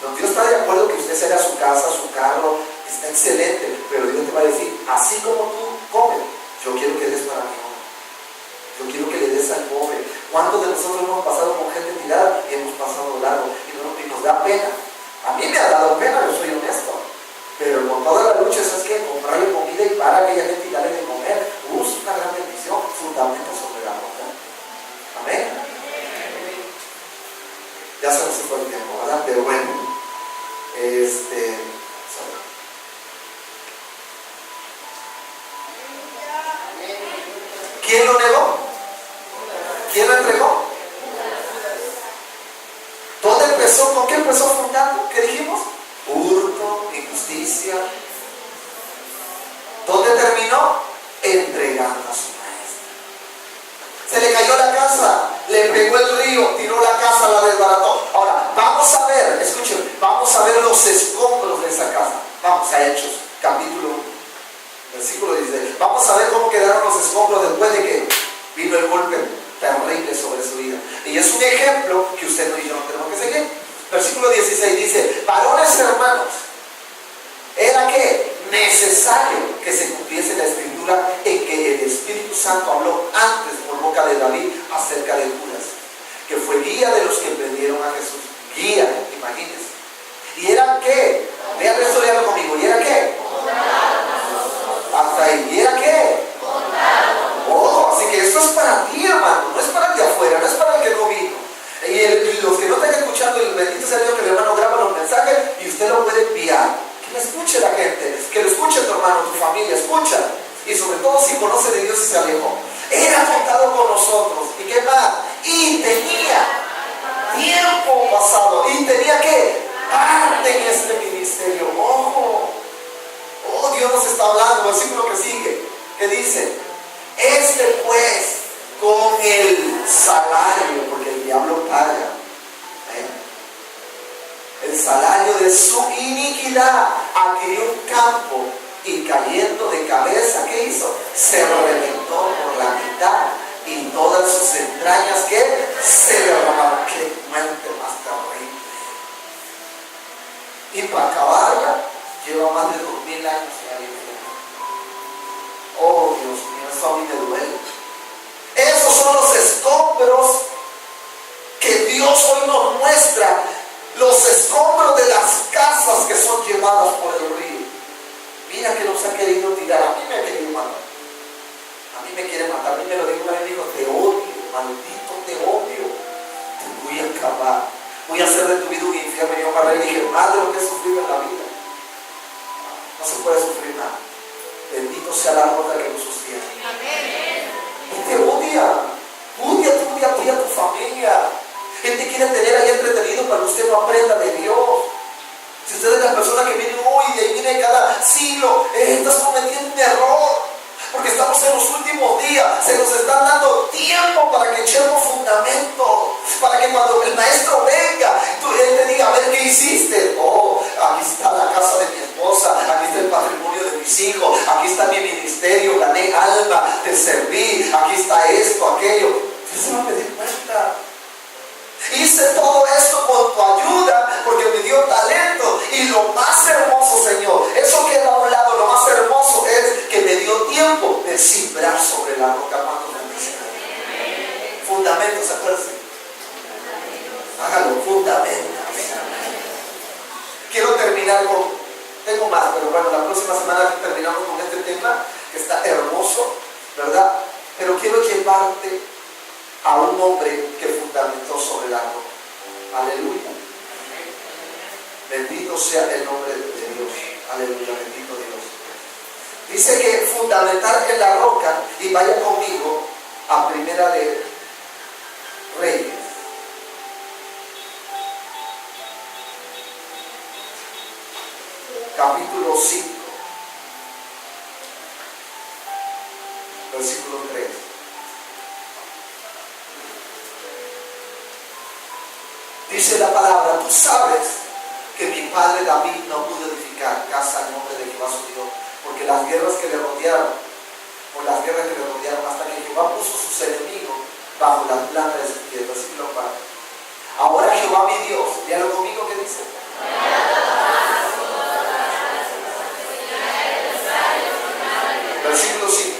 No, Dios está de acuerdo que usted se haga su casa, su carro, está excelente, pero Dios te va a decir, así como tú comes, yo quiero que des para mi hombre. Yo quiero que le des al pobre. ¿Cuántos de nosotros hemos pasado con gente tirada y hemos pasado largo y nos da pena? A mí me ha dado pena, yo soy honesto. Pero con toda la lucha, eso es que comprarle comida y para aquella gente y darle de comer, es una gran bendición, fundamento sobre la roca. Amén. Ya se nos fue el tiempo, ¿verdad? Pero bueno, ¿quién lo negó? ¿Quién lo entregó? ¿Dónde empezó? ¿Con qué empezó fundando? ¿Qué dijimos? Hurto, injusticia. ¿Dónde terminó? Entregando a su maestro. Se le cayó la casa, le pegó el río, tiró la casa, la desbarató. Ahora, vamos a ver, escuchen, vamos a ver los escombros de esa casa. Vamos a Hechos, capítulo 1, versículo 16. Vamos a ver cómo quedaron los escombros después de que vino el golpe terrible sobre su vida. Y es un ejemplo que usted y yo no tenemos que seguir. Versículo 16 dice: varones hermanos, era que necesario que se cumpliese la escritura en que el Espíritu Santo habló antes por boca de David acerca de Judas, que fue guía de los que prendieron a Jesús. Guía, imagínense. ¿Y era qué? Vean esto, léalo conmigo. ¿Y era qué? Hasta ahí. ¿Y era qué? Oh, así que esto es para ti, hermano, no es para el de afuera, no es para el que no vino. Y los que no estén escuchando, el bendito sea Dios que el hermano graba los mensajes y usted lo puede enviar. Que lo escuche la gente, que lo escuche tu hermano, tu familia, escucha. Y sobre todo si conoce de Dios y se alejó. Era contado con nosotros. ¿Y qué más? Y tenía tiempo pasado. ¿Y tenía qué? Parte en este ministerio. Ojo. Oh, Dios nos está hablando. El versículo que sigue, que dice: este pues, con el salario, porque el diablo paga, el salario de su iniquidad, adquirió un campo y cayendo de cabeza, ¿qué hizo? Se reventó por la mitad y todas sus entrañas, ¿qué? Se derramaron. ¡Qué muerte más terrible! Y para acabarla, lleva más de 2000 años en la vida. Oh, Dios mío, eso a mí me duele. Esos son los escombros que Dios hoy nos muestra. Los escombros de las casas que son llevadas por el río. Mira que nos ha querido tirar. A mí me ha querido matar. A mí me quiere matar. A mí me lo dijo un amigo: te odio, maldito, te odio. Te voy a acabar. Voy a hacer de tu vida un infierno. Y yo me reí y dije: más de lo que he sufrido en la vida. No se puede sufrir nada. Bendito sea la roca que nos sostiene. Amén. Y te odia. Odia a ti y a tu familia. Él te quiere tener ahí entretenido para que usted no aprenda de Dios. Si usted es la persona que viene hoy, de ahí viene cada siglo, estás cometiendo un error. Porque estamos en los últimos días. Se nos están dando tiempo para que echemos fundamento. Para que cuando el maestro venga, él te diga: a ver, ¿qué hiciste? Oh, aquí está la casa de mi esposa. Aquí está el patrimonio de mis hijos. Aquí está mi ministerio. Gané alma, te serví. Aquí está esto, aquello. Usted se va a pedir cuenta. Hice todo esto con tu ayuda porque me dio talento. Y lo más hermoso, Señor, eso queda a un lado. Lo más hermoso es que me dio tiempo de simbrar sobre la roca. Fundamentos, acuérdense. Hágalo, fundamentos. Quiero terminar con, tengo más, pero bueno, la próxima semana terminamos con este tema que está hermoso, ¿verdad? Pero quiero llevarte a un hombre que fundamentó sobre la roca. Aleluya. Bendito sea el nombre de Dios. Aleluya, bendito Dios. Dice que fundamentar en la roca, y vaya conmigo a Primera de Reyes. Capítulo 5. Versículo 3. Dice la palabra: tú sabes que mi padre David no pudo edificar casa en nombre de Jehová su Dios, porque las guerras que le rodearon, hasta que Jehová puso sus enemigos bajo las plantas de sus pies. Versículo 4. Ahora Jehová mi Dios, léalo conmigo, ¿qué dice? Versículo 5.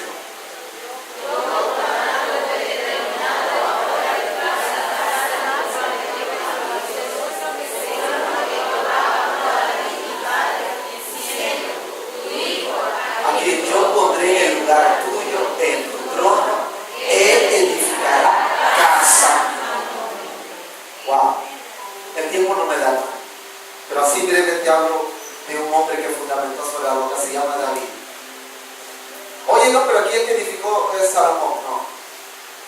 así brevemente hablo de un hombre que fundamentó sobre la roca, se llama David. Oye, no, pero aquí el que edificó es Salomón. No,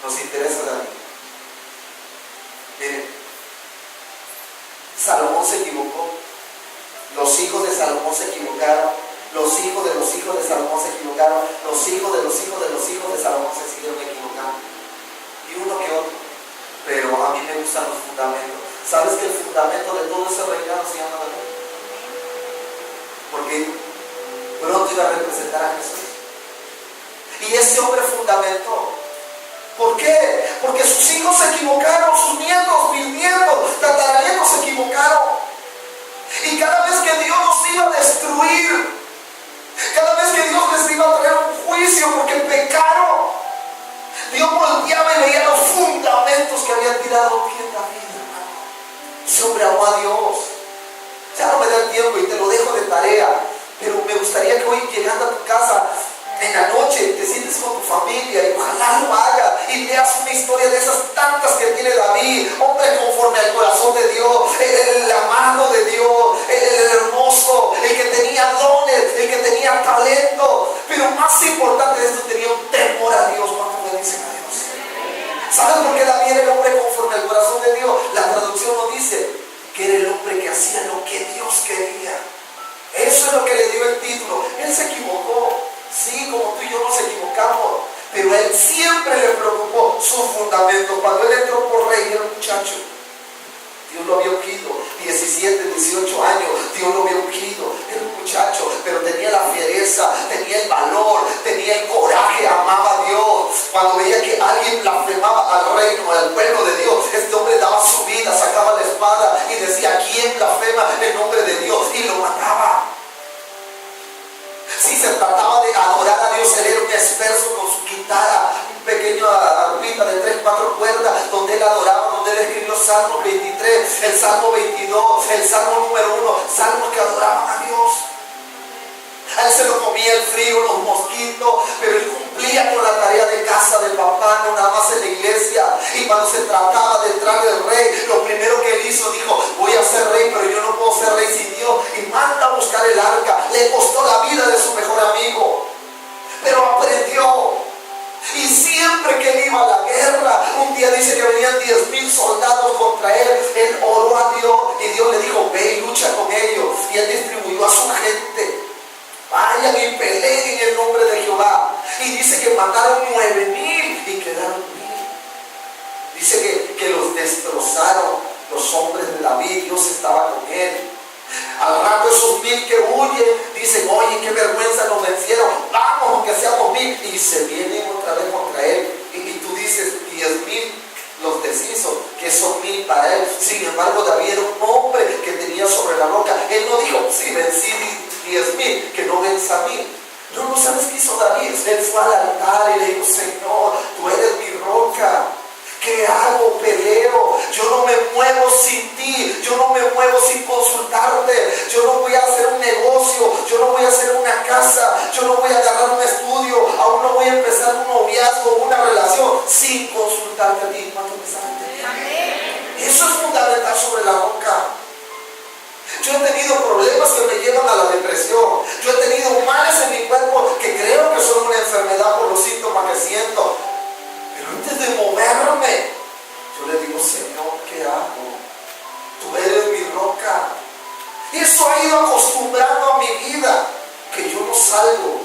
nos interesa David. Miren, Salomón se equivocó, los hijos de Salomón se equivocaron, los hijos de los hijos de Salomón se equivocaron, los hijos de los hijos de los hijos de Salomón se siguieron equivocando, y uno que otro. Pero a mí me gustan los fundamentos. ¿Sabes que el fundamento de todo ese reinado se llama David? Porque pronto iba a representar a Jesús. Y ese hombre fundamentó. ¿Por qué? Porque sus hijos se equivocaron, sus nietos, bisnietos, tataranietos se equivocaron. Y cada vez que Dios los iba a destruir, cada vez que Dios les iba a traer un juicio porque pecaron, Dios volteaba y veía los fundamentos que había tirado bien David, hermano. Ese hombre amó a Dios. Ya no me da el tiempo y te lo dejo de tarea, pero me gustaría que hoy, llegando a tu casa en la noche, te sientes con tu familia y ojalá lo haga y veas una historia de esas tantas que tiene David, hombre conforme al corazón de Dios, el amado de Dios, el hermoso, el que tenía dones, el que tenía talento, pero más importante de esto, tenía un temor a Dios. ¿Cuánto le dicen a Dios? ¿Saben por qué David era el hombre conforme al corazón de Dios? La traducción nos dice que era el hombre que hacía lo que Dios quería. Eso es lo que le dio el título. Él se equivocó. Sí, como tú y yo nos equivocamos, pero a él siempre le preocupó su fundamento. Cuando él entró por rey, era un muchacho. Dios lo había ungido, 17, 18 años, Dios lo había ungido. Era un muchacho, pero tenía la fiereza, tenía el valor, tenía el coraje, amaba a Dios. Cuando veía que alguien blasfemaba al reino, al pueblo de Dios, este hombre daba su vida, sacaba la espada y decía: ¿quién blasfema el nombre de Dios? Y lo mataba. Si se trataba de adorar a Dios, él era un experto con su guitarra, un pequeño arpita de 3, 4 cuerdas, donde él adoraba, donde él escribió Salmo 23, el Salmo 22, el Salmo número 1, salmos que adoraban a Dios. A él se lo comía el frío, los mosquitos, pero él cumplía con la tarea de casa del papá, no nada más en la iglesia. Y cuando se trataba de entrar del rey, lo primero que él hizo, dijo: voy a ser rey, pero yo no puedo ser rey sin Dios. Y manda a buscar el arca. Le costó la vida de su mejor amigo, pero aprendió. Y siempre que él iba a la guerra, un día dice que venían 10,000 soldados contra él. Él oró a Dios y Dios le dijo: ve y lucha con ellos. Y él distribuyó a su gente: vayan y peleen en el nombre de Jehová. Y dice que mataron 9,000 y quedaron 1,000. Dice que los destrozaron los hombres de David. Dios estaba con él. Al rato esos 1,000 que huyen dicen: oye, qué vergüenza, nos vencieron, vamos aunque seamos 1,000. Y se vienen otra vez contra él. Y tú dices: 10,000 los deshizo, que son 1,000 para él. Sin embargo, David era un hombre que tenía sobre la roca. Él no dijo: sí, vencí 10,000, que no venza a 1,000. No, ¿sabes qué hizo David? Él fue al altar y le dijo: Señor, tú eres mi roca. ¿Qué hago? Peleo. Yo no me muevo sin ti. Yo no me muevo sin consultarte. Yo no voy a hacer un negocio. Yo no voy a hacer una casa. Yo no voy a agarrar un estudio. Aún no voy a empezar un noviazgo, una relación sin consultarte a ti. ¿Cuánto me saben? Eso es fundamental sobre la roca. Yo he tenido problemas que me llevan a la depresión. Yo he tenido males en mi cuerpo que creo que son una enfermedad por los síntomas que siento. Pero antes de moverme, yo le digo: Señor, ¿qué hago? Tú eres mi roca. Y eso ha ido acostumbrando a mi vida, que yo no salgo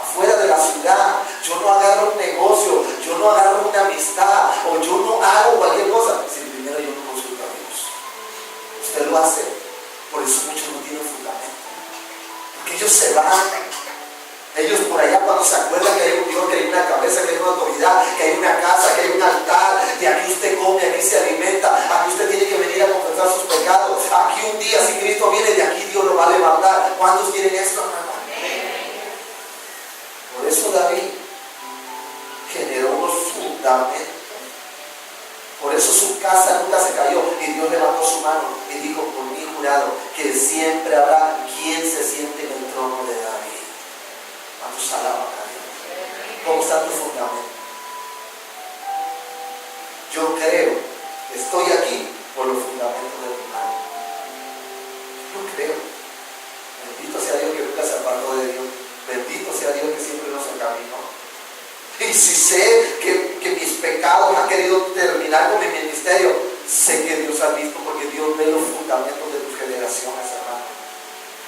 afuera de la ciudad, yo no agarro un negocio, yo no agarro una amistad, o yo no hago cualquier cosa si primero yo no consulto a Dios. Usted lo hace. Por eso muchos no tienen fundamento, porque ellos se van. Ellos por allá, cuando se acuerdan que hay un Dios, que hay una cabeza, que hay una autoridad, que hay una casa, que hay un altar, de aquí usted come, aquí se alimenta, aquí usted tiene que venir a confesar sus pecados, aquí un día, si Cristo viene, de aquí Dios lo va a levantar. ¿Cuántos quieren esto, hermano? Por eso David generó unos fundamentos. Por eso su casa nunca se cayó, y Dios levantó su mano y dijo: por mí jurado, que siempre habrá quien se siente en el trono de David. ¿Cuántos alaban a Dios? ¿Cómo está tu fundamento? Yo creo que estoy aquí por los fundamentos de mi madre. creo. Bendito sea Dios que nunca se apartó de Dios. Bendito sea Dios que siempre nos encaminó. Y si sé que mis pecados han querido terminar con mi ministerio, sé que Dios ha visto, porque Dios ve los fundamentos de tus generaciones, hermano.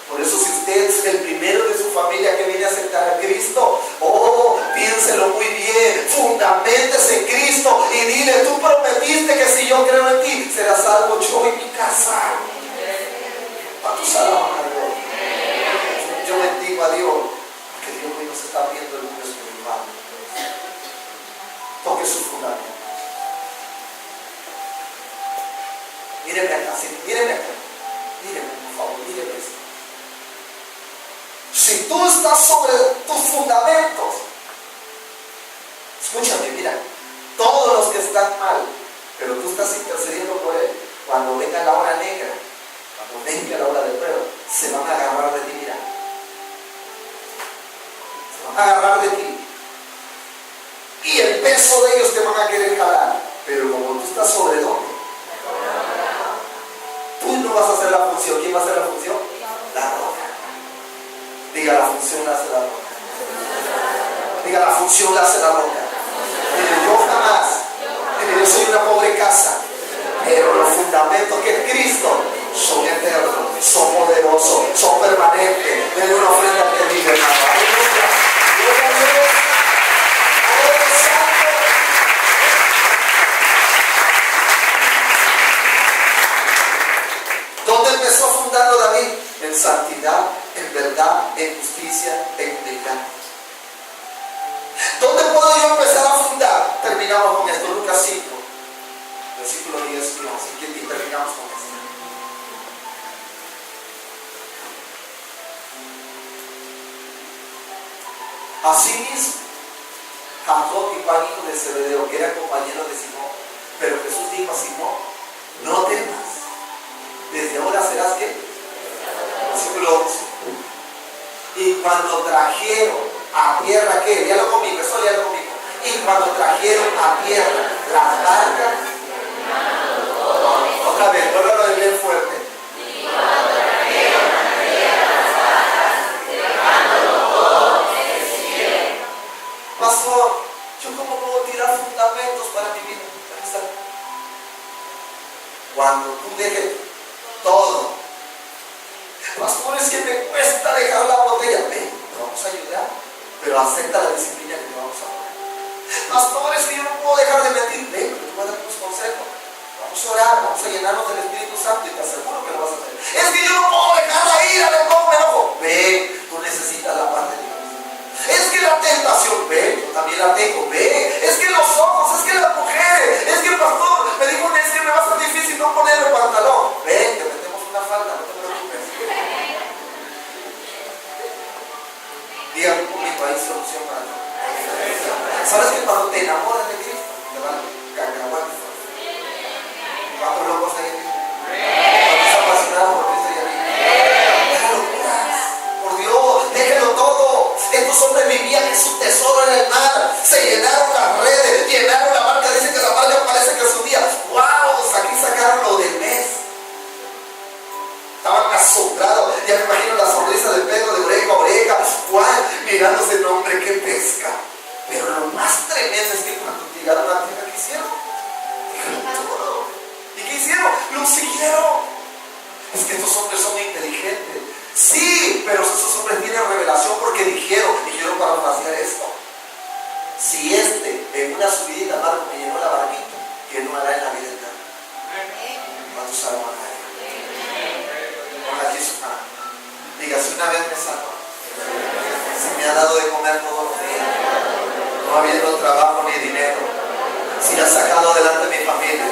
Por eso, si usted es el primero de su familia que viene a aceptar a Cristo, piénselo muy bien, fundamentese en Cristo y dile: tú prometiste que si yo creo en ti, serás salvo yo y mi casa. A tu salón, Dios. Yo bendigo a Dios, porque Dios hoy nos está viendo el mundo espiritual. Toque sus fundamentos. Míreme acá, sí, míreme acá. Míreme, por favor, míreme esto. Si tú estás sobre tus fundamentos, escúchame, mira, todos los que están mal, pero tú estás intercediendo por él, cuando venga la hora negra, cuando venga la hora de prueba, se van a agarrar de ti, mira. Se van a agarrar de ti. Y el peso de ellos te van a querer jalar. Pero como tú estás sobre dónde, tú no vas a hacer la función. ¿Quién va a hacer la función? La roca. Diga: la función la hace la roca. Diga: la función la hace la roca. Mire, yo jamás, mire, yo soy una pobre casa, pero los fundamentos que es Cristo son eternos, son poderosos, son permanentes. Denle una ofrenda que vive, hermano. Aleluya. Gloria a Dios. ¿Dónde empezó fundando David? En santidad, en verdad, en justicia, en humildad. ¿Dónde puedo yo empezar a fundar? Terminamos con esto, Lucas 5, versículo 10 y 11, y terminamos con esto. Asimismo, Jacob y Juan, hijo de Zebedeo, que eran compañeros de Simón, pero Jesús dijo a Simón: no temas, desde ahora serás ¿qué? Versículo 11. Y cuando trajeron a tierra, ¿qué? Léalo conmigo, eso léalo conmigo. Y cuando trajeron a tierra las barcas, otra vez, vuelvo a leer fuerte. Y cuando trajeron a tierra las barcas, dejándolo todo, le siguieron. Pastor, ¿yo cómo puedo tirar fundamentos para mi vida? Cuando tú dejes todo. Pastor, es que me cuesta dejar la botella. Ven, te vamos a ayudar, pero acepta la disciplina que te vamos a dar. Pastor, es que yo no puedo dejar de mentir. Ven, pero tú vas a dar tus consejos. Vamos a orar, vamos a llenarnos del Espíritu Santo y te aseguro que lo vas a hacer. Es que yo no puedo dejar la ira, de cómo me enojo. Ven, tú necesitas la paz de Dios. Es que la tentación, ven, yo también la tengo. Ven, es que los ojos, es que las mujeres, es que pastor, me dijo, es que me va a ser difícil no poner el pantalón. Ven, te metemos una falda, no te preocupes. Dígame un poquito, hay solución para todo. ¿Sabes que cuando te enamoras de Cristo, te van a cacahuates? ¿Cuántos locos hay aquí? ¿Cuántos apasionados por Cristo hay aquí? Déjalo, por Dios, déjalo todo. Estos hombres vivían en su tesoro en el mar, se llenaron las redes, llenaron la barca. Dicen que la barca parece que subía. ¡Wow! Aquí sacaron lo del mes. Estaban asombrados. Ya me imagino la sonrisa de Pedro de oreja a oreja. Juan mirándose, el hombre que pesca. Pero lo más tremendo es que cuando llegaron a la tierra, ¿qué hicieron? Dejaron todo. ¿Y qué hicieron? Lo siguieron. Es que estos hombres son inteligentes. Sí, pero esos hombres tienen revelación porque dijeron parafrasear esto. Si en una subida Marco me llenó la barquita, ¿qué no hará en la vida eterna? ¿Cuántos almas hay? Ponga aquí su mano. Diga: si una vez me salvo, si me ha dado de comer todos los días, no habiendo trabajo ni dinero, si ha sacado adelante mi familia,